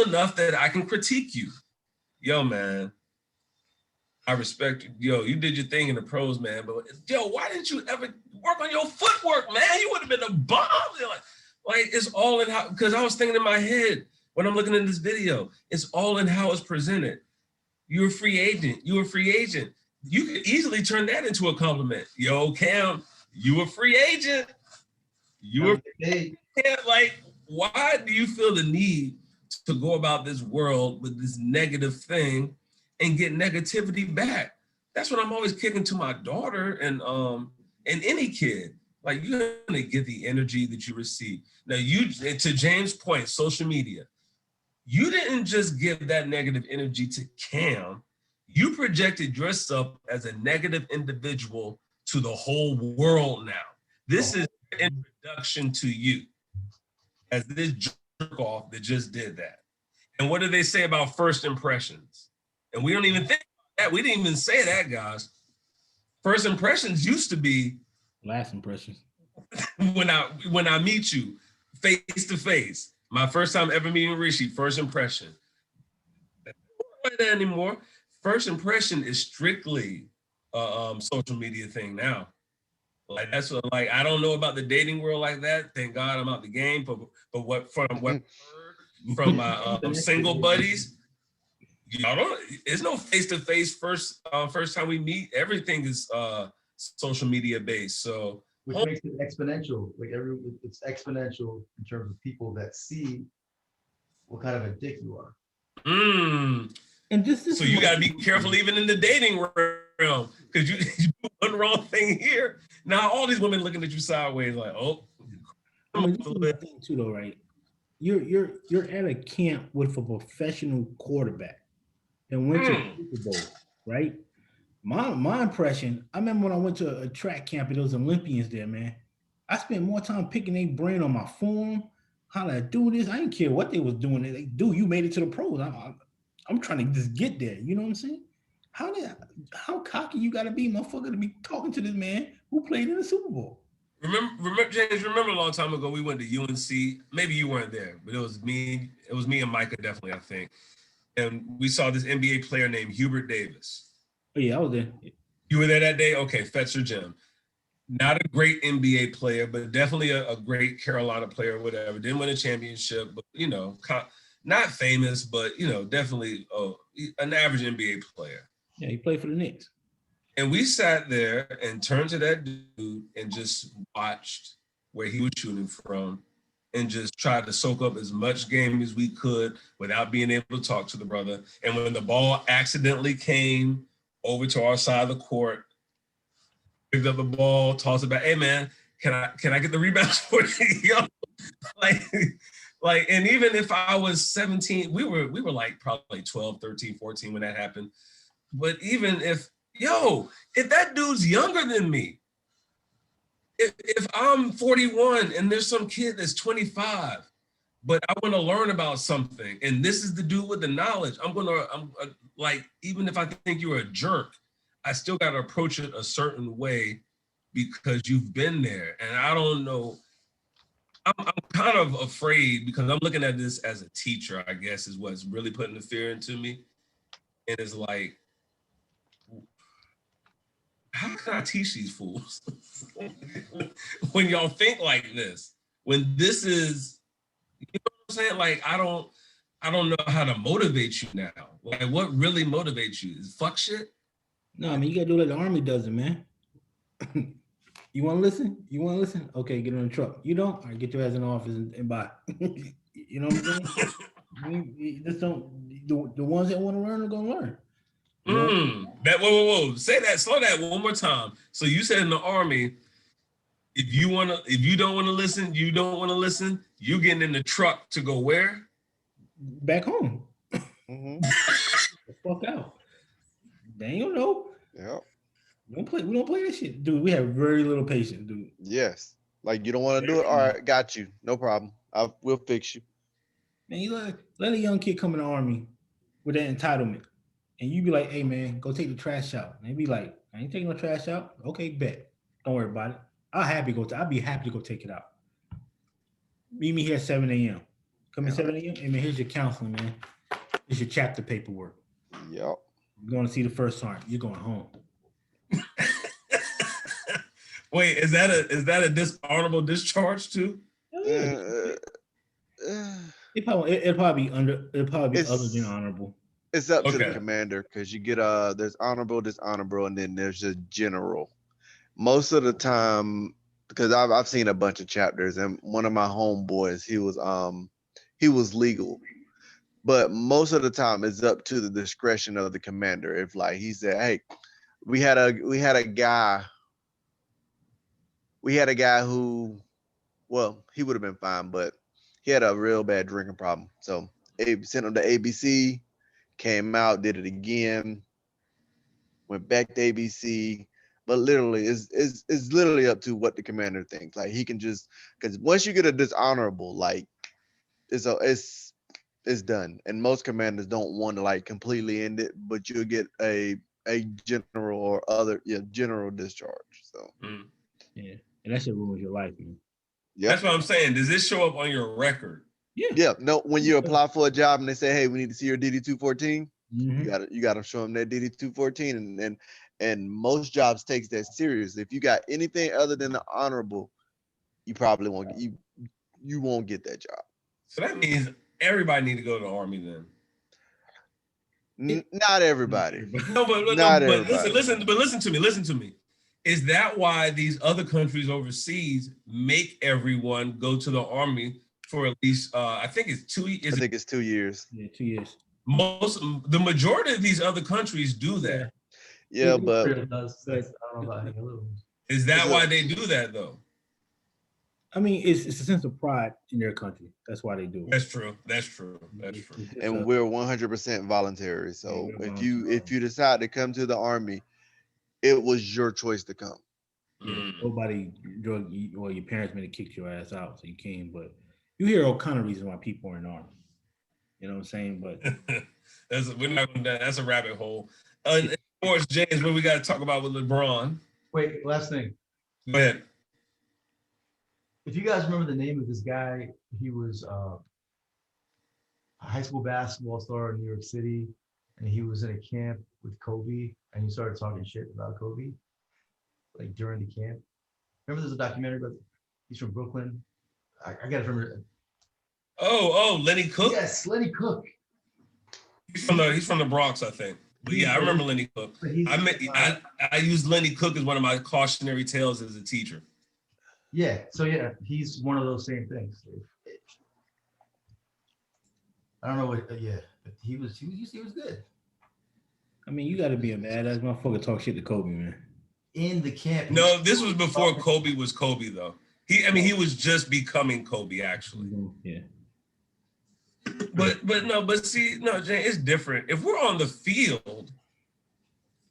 enough that I can critique you. Yo, man, I respect you. Yo, you did your thing in the pros, man. But yo, why didn't you ever work on your footwork, man? You would have been a bomb. Like it's all in how, because I was thinking in my head when I'm looking at this video, it's all in how it's presented. You're a free agent. You could easily turn that into a compliment. Yo, Cam, you a free agent. Like, why do you feel the need to go about this world with this negative thing and get negativity back? That's what I'm always kicking to my daughter and any kid. Like, you're gonna get the energy that you receive. Now, to James' point, social media, you didn't just give that negative energy to Cam. You projected yourself as a negative individual to the whole world now. This is an introduction to you as this jerk off that just did that. And what do they say about first impressions? And we don't even think about that. We didn't even say that, guys. First impressions used to be last impressions. when I meet you face to face. My first time ever meeting Rishi, first impression. Not like that anymore. First impression is strictly a social media thing now. Like that's what, like I don't know about the dating world like that. Thank God I'm out the game. But what I've heard from my single buddies, y'all don't. There's no face to face first time we meet. Everything is social media based. So which makes it exponential. Like it's exponential in terms of people that see what kind of a dick you are. And this so you got to be careful even in the dating realm because you do one wrong thing here. Now all these women looking at you sideways like, oh. I mean, this is the thing too, though, right? You're at a camp with a professional quarterback and went to the Super Bowl, right? My impression, I remember when I went to a track camp and there was Olympians there, man. I spent more time picking their brain on my form, how to do this. I didn't care what they was doing. They dude, you made it to the pros. I'm trying to just get there. You know what I'm saying? How cocky you gotta be, motherfucker, to be talking to this man who played in the Super Bowl. Remember, James, a long time ago we went to UNC. Maybe you weren't there, but it was me and Micah definitely, I think. and we saw this NBA player named Hubert Davis. Oh, yeah, I was there. You were there that day? Okay, Fetzer Gym. Not a great NBA player, but definitely a great Carolina player, whatever. Didn't win a championship, but, not famous, but, definitely an average NBA player. Yeah, he played for the Knicks. And we sat there and turned to that dude and just watched where he was shooting from and just tried to soak up as much game as we could without being able to talk to the brother. And when the ball accidentally came over to our side of the court, picked up the ball, tossed it back. Hey man, can I get the rebounds for you? And even if I was 17, we were like probably 12, 13, 14 when that happened. But even if that dude's younger than me, if I'm 41 and there's some kid that's 25, but I want to learn about something, and this is the dude with the knowledge, I'm like, even if I think you're a jerk, I still got to approach it a certain way because you've been there. And I don't know, I'm kind of afraid because I'm looking at this as a teacher, I guess, is what's really putting the fear into me. And it's like, how can I teach these fools when y'all think like this? When this is, you know what I'm saying? Like, I don't know how to motivate you now. Like, what really motivates you is fuck shit. No, I mean, you gotta do like the Army does it, man. You want to listen? You want to listen? Okay, get in the truck. You don't? All right, get your ass in the office and buy. You know what I'm saying? I mean, you just don't. The ones that want to learn are gonna learn. You know? That whoa. Say that. Slow that one more time. So you said in the Army, if you don't want to listen, you don't want to listen. You getting in the truck to go where? Back home. Mm-hmm. The fuck out. They don't know. Yeah. We don't play that shit, dude. We have very little patience, dude. Yes. Like, you don't want to do it? All right, got you. No problem. We'll fix you. Man, you let a young kid come in the Army with that entitlement, and you be like, "Hey, man, go take the trash out." And they be like, "I ain't taking no trash out." Okay, bet. Don't worry about it. I'll be happy to go take it out. Meet me here at 7 a.m. Come at 7 a.m. Hey, man, here's your counseling, man. Here's your chapter paperwork. Yep. You're going to see the first sergeant. You're going home. Wait, is that a dishonorable discharge too? It'll probably be other than honorable. It's up to the Okay. commander because you get there's honorable, dishonorable, and then there's a general. Most of the time, because I've seen a bunch of chapters, and one of my homeboys, he was legal, but most of the time it's up to the discretion of the commander. If like he said, hey, we had a guy who, well, he would have been fine, but he had a real bad drinking problem. So sent him to ABC, came out, did it again, went back to ABC. But literally, it's literally up to what the commander thinks. Like, he can just, because once you get a dishonorable, like, it's done. And most commanders don't want to like completely end it, but you'll get a general or other general discharge. So Yeah, and that shit ruins your life, man. yeah, That's what I'm saying. Does this show up on your record? Yeah. No, when you apply for a job and they say, hey, we need to see your DD-214, Mhm. you gotta show them that DD-214, and most jobs takes that serious. If you got anything other than the honorable, you probably won't you won't get that job. So that means everybody need to go to the Army then. Not everybody. No, but Not listen to me. Is that why these other countries overseas make everyone go to the Army for at least I think it's 2 years? I think it's 2 years. Yeah, 2 years. The majority of these other countries do that. Yeah, but Israel does. I don't know about any other ones. Is that why they do that though? I mean, it's a sense of pride in their country. That's why they do it. That's true. It's just and we're 100% voluntary. So Yeah, we're if you decide to come to the Army, it was your choice to come. nobody drug you, or your parents may have kicked your ass out, so you came. But you hear all kind of reasons why people are in the Army. You know what I'm saying? But that's a rabbit hole. Sports, James, what we got to talk about with LeBron? Wait, last thing. Go ahead. If you guys remember the name of this guy, he was high school basketball star in New York City, and he was in a camp with Kobe, and he started talking shit about Kobe, like during the camp. Remember, there's a documentary about he's from Brooklyn. I got it from. Oh, Lenny Cook. Yes, Lenny Cook. He's from the Bronx, I think. But yeah, I remember Lenny Cook. I used Lenny Cook as one of my cautionary tales as a teacher. Yeah. So yeah, he's one of those same things. I don't know what. Yeah, but he was good I mean, you got to be a badass motherfucker to talk shit to Kobe, man. in the camp. No, this was before Kobe was Kobe, though. He was just becoming Kobe, actually. Yeah. But see, Jay, it's different. If we're on the field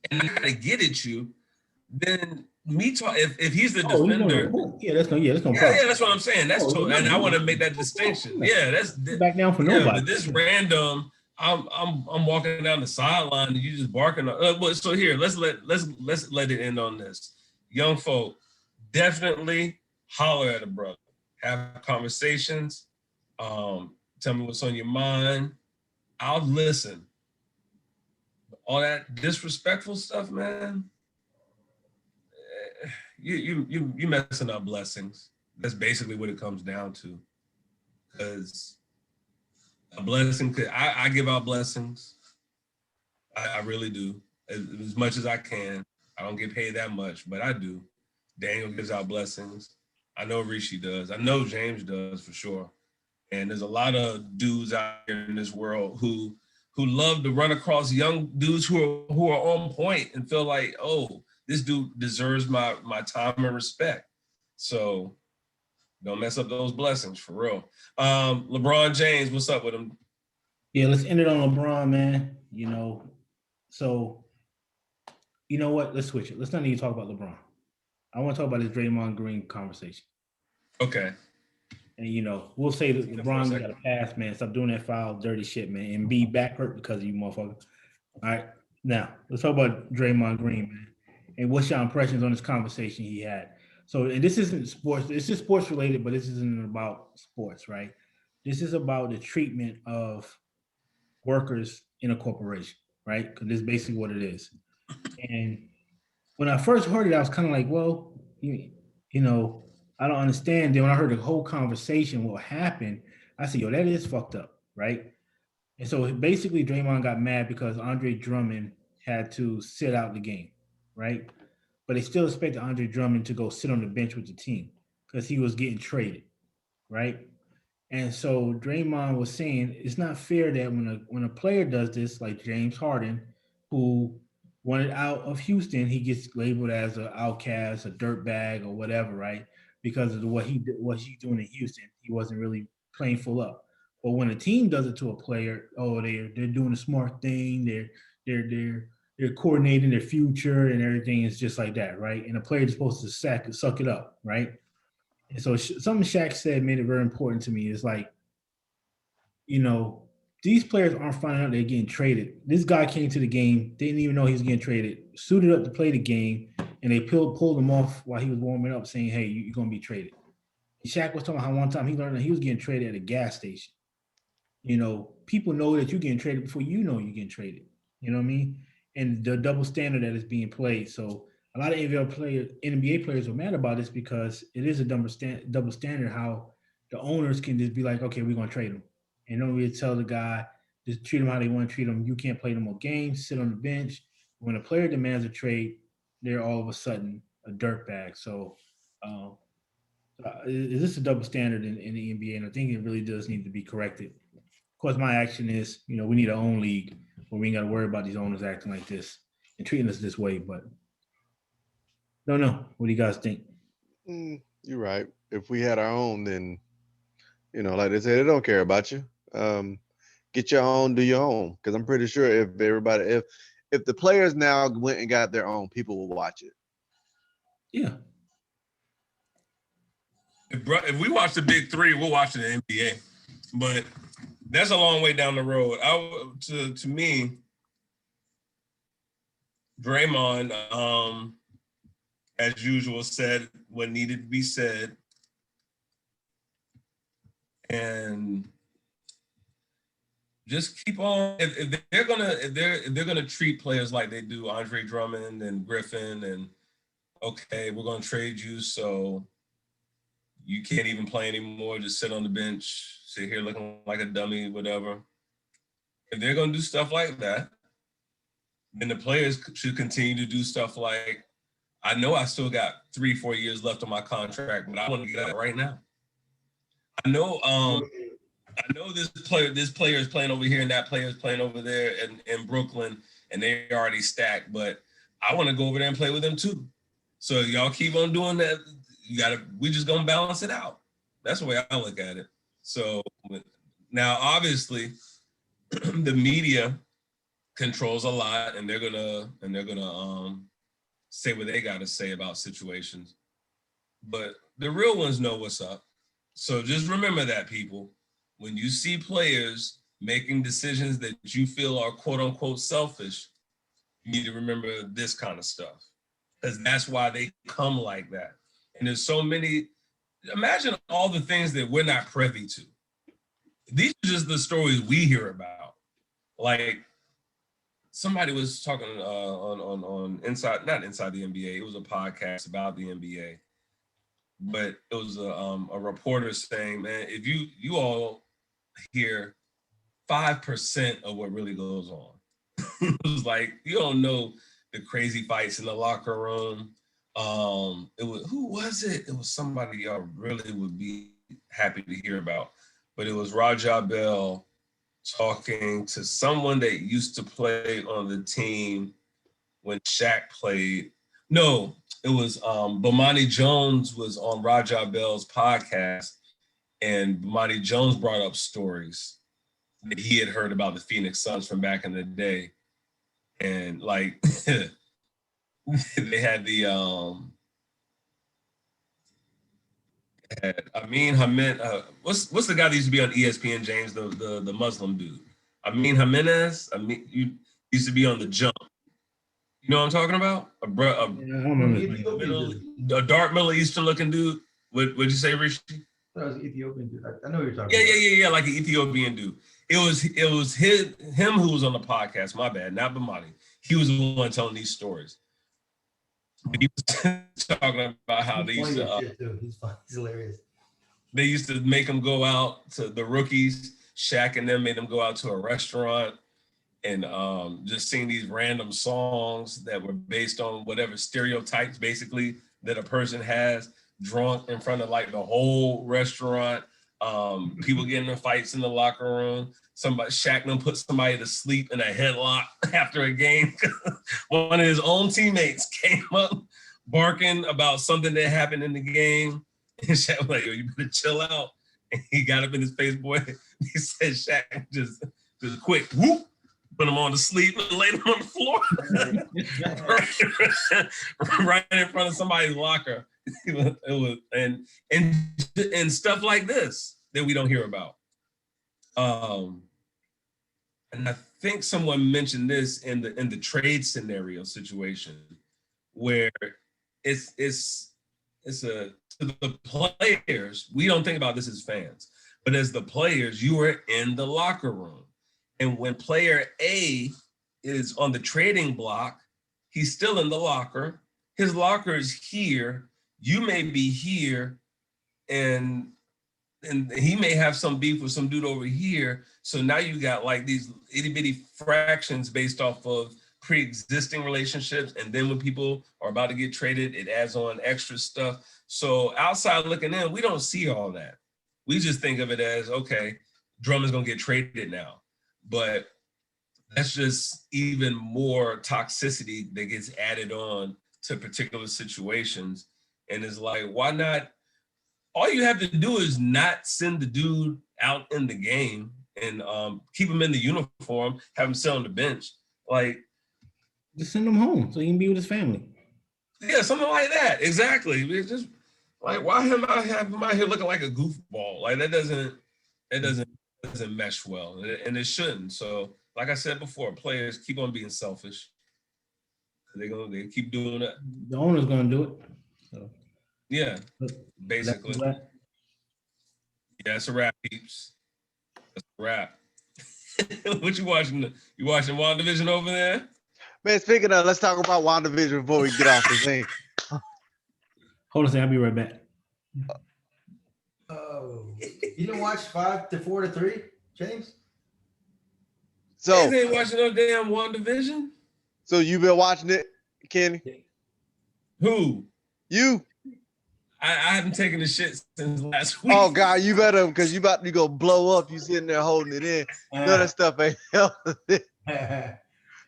and I gotta get at you, then me talk. If he's the defender, that's no problem. Yeah, that's what I'm saying. And I want to make that distinction. Yeah, that's back down for nobody. But this random, I'm walking down the sideline and you just barking. So here, let's let it end on this. Young folk, definitely holler at a brother. Have conversations. Tell me what's on your mind. I'll listen. All that disrespectful stuff, man. You messing up blessings. That's basically what it comes down to. Because a blessing I give out blessings. I really do. As much as I can. I don't get paid that much, but I do. Daniel gives out blessings. I know Rishi does. I know James does for sure. And there's a lot of dudes out here in this world who love to run across young dudes who are on point and feel like, oh, this dude deserves my time and respect. So don't mess up those blessings, for real. LeBron James, what's up with him? Yeah, let's end it on LeBron, man. So you know what? Let's switch it. Let's not even talk about LeBron. I want to talk about this Draymond Green conversation. Okay. And we'll say that LeBron got a pass, man. Stop doing that foul, dirty shit, man. And be back hurt because of you, motherfucker. All right. Now let's talk about Draymond Green, man. And what's your impressions on this conversation he had? So, and this isn't sports. This is sports related, but this isn't about sports, right? This is about the treatment of workers in a corporation, right? Because this is basically what it is. And when I first heard it, I was kind of like, well, I don't understand. Then when I heard the whole conversation, what happened, I said, yo, that is fucked up, right? And so basically Draymond got mad because Andre Drummond had to sit out the game, right? But they still expected Andre Drummond to go sit on the bench with the team because he was getting traded, right? And so Draymond was saying it's not fair that when a player does this, like James Harden, who wanted out of Houston, he gets labeled as an outcast, a dirtbag, or whatever, right? Because of what he's doing in Houston, he wasn't really playing full up. But when a team does it to a player, they're doing a smart thing, they're coordinating their future and everything is just like that, right? And a player is supposed to suck it up, right? And so something Shaq said made it very important to me. Is like, these players aren't finding out they're getting traded. This guy came to the game, didn't even know he was getting traded, suited up to play the game, and they pulled him off while he was warming up, saying, hey, you're going to be traded. And Shaq was talking about how one time he learned that he was getting traded at a gas station. People know that you're getting traded before you know you're getting traded. You know what I mean? And the double standard that is being played. So a lot of NBA players are mad about this because it is a double standard how the owners can just be like, okay, we're going to trade him. And don't really tell the guy, just treat him how they want to treat him. You can't play no more games, sit on the bench. When a player demands a trade, they're all of a sudden a dirtbag. So is this a double standard in the NBA? And I think it really does need to be corrected. Of course, my action is, we need our own league where we ain't got to worry about these owners acting like this and treating us this way. But don't know. What do you guys think? You're right. If we had our own, then, like they say, they don't care about you. Get your own, do your own. Because I'm pretty sure if the players now went and got their own, people will watch it. Yeah. If we watch the big three, we'll watch the NBA. But that's a long way down the road. To me, Draymond, as usual, said what needed to be said. And just keep on. If they're gonna treat players like they do Andre Drummond and Griffin, and okay, we're gonna trade you so you can't even play anymore. Just sit on the bench, sit here looking like a dummy, whatever. If they're gonna do stuff like that, then the players should continue to do stuff like, I know I still got 3-4 years left on my contract, but I want to get out right now. I know this player is playing over here and that player is playing over there in Brooklyn, and they already stacked, but I want to go over there and play with them too. So y'all keep on doing that. We just gonna balance it out. That's the way I look at it. So now obviously the media controls a lot, and they're gonna say what they gotta say about situations. But the real ones know what's up. So just remember that, people. When you see players making decisions that you feel are quote unquote selfish, you need to remember this kind of stuff. Because that's why they come like that. And there's so many, imagine all the things that we're not privy to. These are just the stories we hear about. Like somebody was talking on inside, not inside the NBA, it was a podcast about the NBA. But it was a reporter saying, man, if you all hear 5% of what really goes on. It was like, you don't know the crazy fights in the locker room. Who was it? It was somebody y'all really would be happy to hear about. But it was Raja Bell talking to someone that used to play on the team when Shaq played. No, it was Bomani Jones was on Raja Bell's podcast, and Bomani Jones brought up stories that he had heard about the Phoenix Suns from back in the day. And like they had the Amin Hamed, what's the guy that used to be on ESPN, James, the Muslim dude? Amin Jimenez. You used to be on The Jump. You know what I'm talking about? Yeah, I don't remember. A dark Middle Eastern looking dude. What'd you say, Richie? That was Ethiopian dude. I know what you're talking about. Yeah, like an Ethiopian dude. It was him who was on the podcast. My bad, not Bomani. He was the one telling these stories. He was talking about how they used to. He's fun. He's hilarious. They used to make them go out to the rookies. Shaq and them made them go out to a restaurant and just sing these random songs that were based on whatever stereotypes basically that a person has, drunk in front of like the whole restaurant. People getting in fights in the locker room. Shaq them put somebody to sleep in a headlock after a game. One of his own teammates came up barking about something that happened in the game. And Shaq was like, yo, you better chill out. And he got up in his face, boy. He said Shaq just quick, whoop, put him on to sleep and laid him on the floor. right in front of somebody's locker. It was and stuff like this that we don't hear about. And I think someone mentioned this in the trade scenario situation where it's to the players. We don't think about this as fans, but as the players, you are in the locker room. And when player A is on the trading block, he's still in the locker. His locker is here. You may be here, and he may have some beef with some dude over here. So now you got like these itty bitty fractions based off of pre-existing relationships. And then when people are about to get traded, it adds on extra stuff. So outside looking in, we don't see all that. We just think of it as, okay, Drummond's gonna get traded now. But that's just even more toxicity that gets added on to particular situations. And it's like, why not? All you have to do is not send the dude out in the game and keep him in the uniform, have him sit on the bench. Like, just send him home so he can be with his family. Yeah, something like that. Exactly. It's just like, why have him out here looking like a goofball? Like that doesn't mesh well, and it shouldn't. So, like I said before, players keep on being selfish. They keep doing it. The owner's gonna do it. So. Yeah, basically. Yeah, it's a wrap, peeps. It's a wrap. What you watching? You watching WandaVision over there? Man, speaking of, let's talk about WandaVision before we get off this thing. Hold on a second, I'll be right back. Oh, you didn't watch 5 to 4 to 3, James? So, James ain't watching no damn WandaVision. so you've been watching it, Kenny? Who? You? I haven't taken the shit since last week. Oh God, you better, because you about to go blow up. You sitting there holding it in. None of that stuff ain't healthy.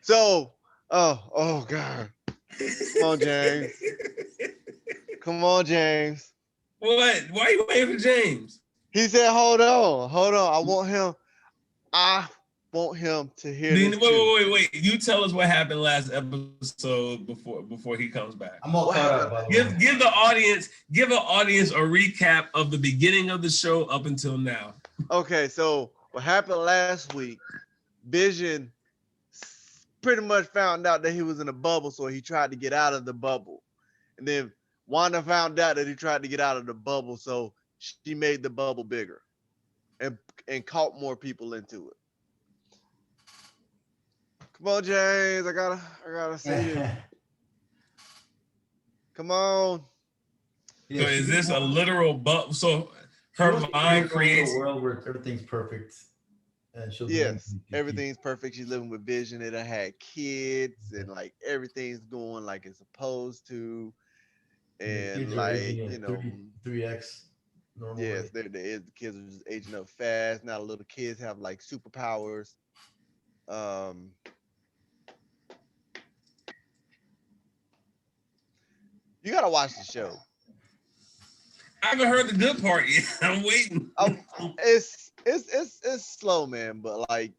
So, oh God. Come on, James. Come on, James. What? Why are you waiting for James? He said, hold on. I want him to hear this too. Wait. You tell us what happened last episode before he comes back. I'm all caught up, by the way. Give the audience a recap of the beginning of the show up until now. Okay, so what happened last week, Vision pretty much found out that he was in a bubble, so he tried to get out of the bubble. And then Wanda found out that he tried to get out of the bubble, so she made the bubble bigger and caught more people into it. Come on, James. I gotta see it. Come on. Yeah, So is she this a wants- literal bubble? So she her wants to mind create creates. a world where everything's perfect. And she'll do Yes, anything to everything's perfect. She's living with Vision. It done had kids and like everything's going like it's supposed to. keep- the And kids are like, aging at you know, 3x normal. yes, rate. the kids are just aging up fast. Now little kids have like superpowers. You gotta watch the show. I haven't heard the good part yet. I'm waiting. It's slow, man, but like,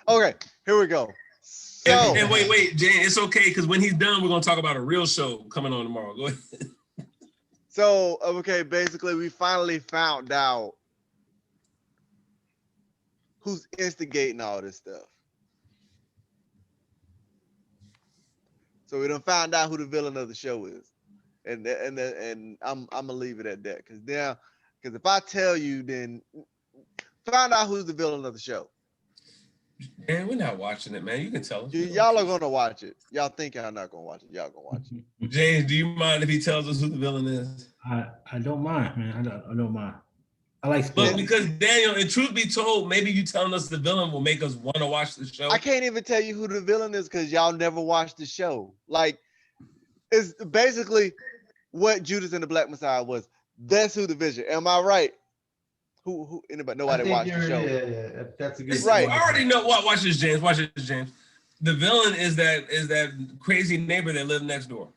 okay, here we go. So And wait, Jane, it's okay because when he's done, we're gonna talk about a real show coming on tomorrow. Go ahead. So, okay, basically, we finally found out who's instigating all this stuff. So we done found out who the villain of the show is, and I'm gonna leave it at that because if I tell you, then find out who's the villain of the show. Man, we're not watching it, man. You can tell us. Y'all are gonna watch it. Y'all think y'all not gonna watch it? Y'all gonna watch it? James, do you mind if he tells us who the villain is? I don't mind, man. I don't mind. I like But sports. because Daniel, and truth be told, maybe you telling us the villain will make us want to watch the show. I can't even tell you who the villain is because y'all never watched the show. Like, it's basically what Judas and the Black Messiah was. That's who the Vision. Am I right? Who? Anybody? I Nobody think watched the show. Yeah, that's a good. Right. I already know. Watch this, James. Watch this, James. The villain is that crazy neighbor that lived next door.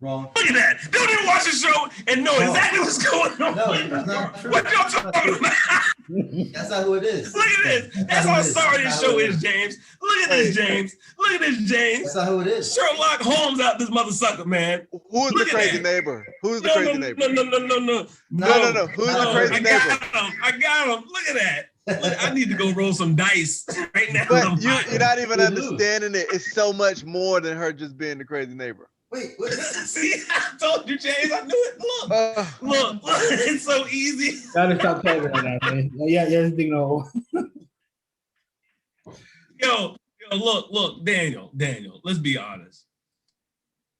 Wrong. Look at that. They don't even watch the show and know exactly what's going on. No, it's not true. What y'all talking about? That's not who it is. Look at this. That's how sorry this show is, James. Look at this, James. Look at this, James. That's not who it is. Sherlock Holmes out this mother sucker, man. Who is Look the at crazy that. neighbor? Who's the crazy neighbor? No. No. Who's the crazy I neighbor? got him. Look at that. Look, I need to go roll some dice right now. But you're not even You understanding it. It's so much more than her just being the crazy neighbor. Wait, what? See, I told you, James. I knew it. Look, it's so easy. Gotta stop talking like that, man. Yeah, no. Yo, look, Daniel, let's be honest.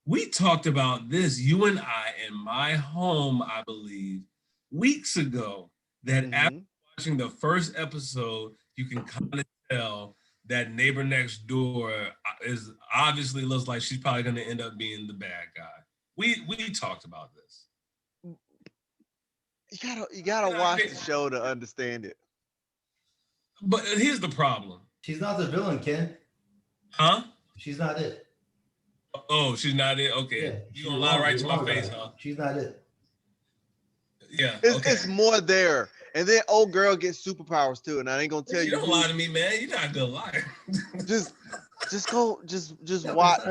We talked about this, you and I, in my home, I believe, weeks ago, that after watching the first episode, you can kind of tell that neighbor next door is obviously looks like she's probably going to end up being the bad guy. We talked about this. You gotta watch the show to understand it. But here's the problem. She's not the villain, Ken. Huh? She's not it. Oh, she's not it? Okay. Yeah, You gonna lie right to my face, huh? She's not it. Yeah. It's more there. And then old girl gets superpowers too. And I ain't gonna tell you. Don't lie to me, man. You're not a good liar. Just watch.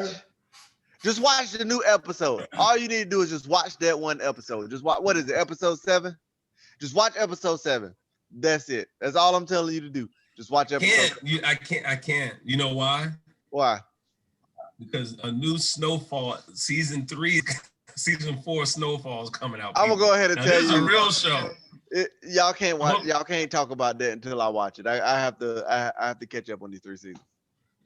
Just watch the new episode. All you need to do is just watch that one episode. Just watch. What is it? Episode 7? Just watch episode 7. That's it. That's all I'm telling you to do. Just watch episode. I can't. You know why? Why? Because a new Snowfall season 4 Snowfall is coming out. I'm gonna go ahead and Now, tell this is a you. real show. Y'all can't watch. Uh-huh. Y'all can't talk about that until I watch it. I have to. I have to catch up on these 3 seasons.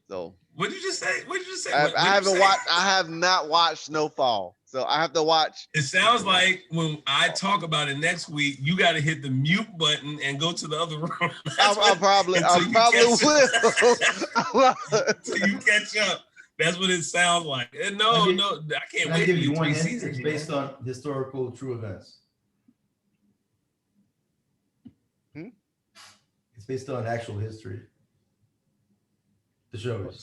So What did you just say? What did you just say? I What did you haven't say? watched. I have not watched Snowfall. So I have to watch. It sounds like when I talk about it next week, you got to hit the mute button and go to the other room. I probably until you will. Until you catch up. That's what it sounds like. And no, I can't Can I wait give for you you one 3 hint? seasons. It's based on historical true events. It's based on actual history. The show is.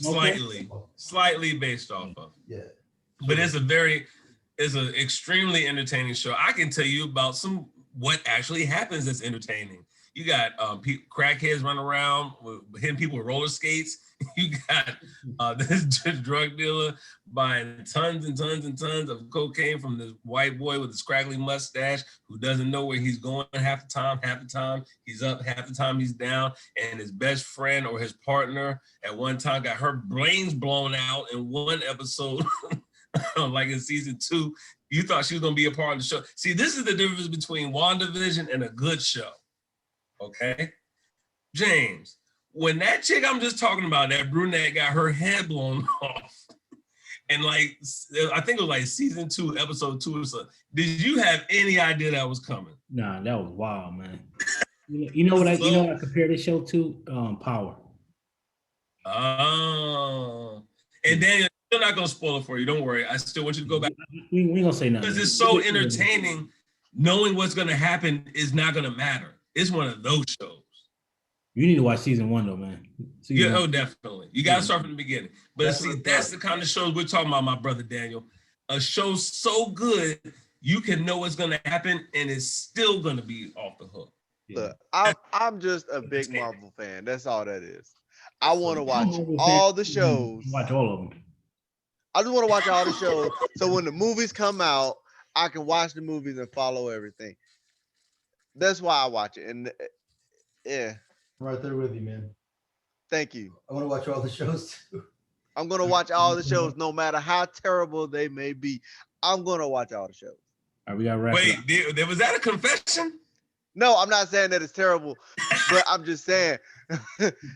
Slightly based off of. Yeah. But it's an extremely entertaining show. I can tell you about what actually happens that's entertaining. You got crackheads running around hitting people with roller skates. You got this drug dealer buying tons and tons and tons of cocaine from this white boy with a scraggly mustache who doesn't know where he's going half the time. Half the time he's up, half the time he's down. And his best friend or his partner at one time got her brains blown out in one episode. Like in season 2, you thought she was going to be a part of the show. See, this is the difference between WandaVision and a good show. Okay? James, when that chick I'm just talking about, that brunette, got her head blown off, and like, I think it was like season 2, episode 2 or something, did you have any idea that was coming? Nah, that was wild, man. You know what I compare this show to? Power. Oh. And Daniel, I'm not gonna spoil it for you. Don't worry. I still want you to go back. We ain't gonna say nothing. Because it's so entertaining. Knowing what's gonna happen is not gonna matter. It's one of those shows. You need to watch season 1 though, man. Definitely. You gotta start from the beginning. But that's the kind of shows we're talking about, my brother Daniel. A show so good, you can know what's gonna happen and it's still gonna be off the hook. Look, I'm just a big Marvel fan. That's all that is. I want to watch all the shows. Watch all of them. I just want to watch all the shows. So when the movies come out, I can watch the movies and follow everything. That's why I watch it. And yeah. I'm right there with you, man. Thank you. I want to watch all the shows too. I'm going to watch all the shows, no matter how terrible they may be. I'm going to watch all the shows. All right, we got to wrap it up. Was that a confession? No, I'm not saying that it's terrible, but I'm just saying,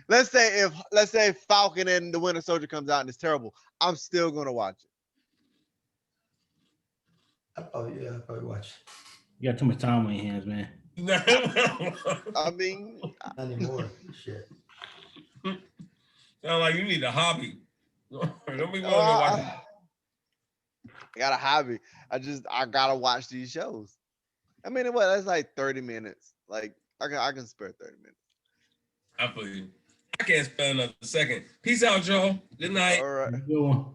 let's say Falcon and the Winter Soldier comes out and it's terrible. I'm still going to watch it. I'll probably watch. You got too much time on your hands, man. I mean, not anymore. Shit. Sound like you need a hobby. Don't be going to watch. I got a hobby. I gotta watch these shows. I mean, that's like 30 minutes. Like I can spare 30 minutes. I feel you. I can't spend another second. Peace out, y'all. Good night. All right. Good one.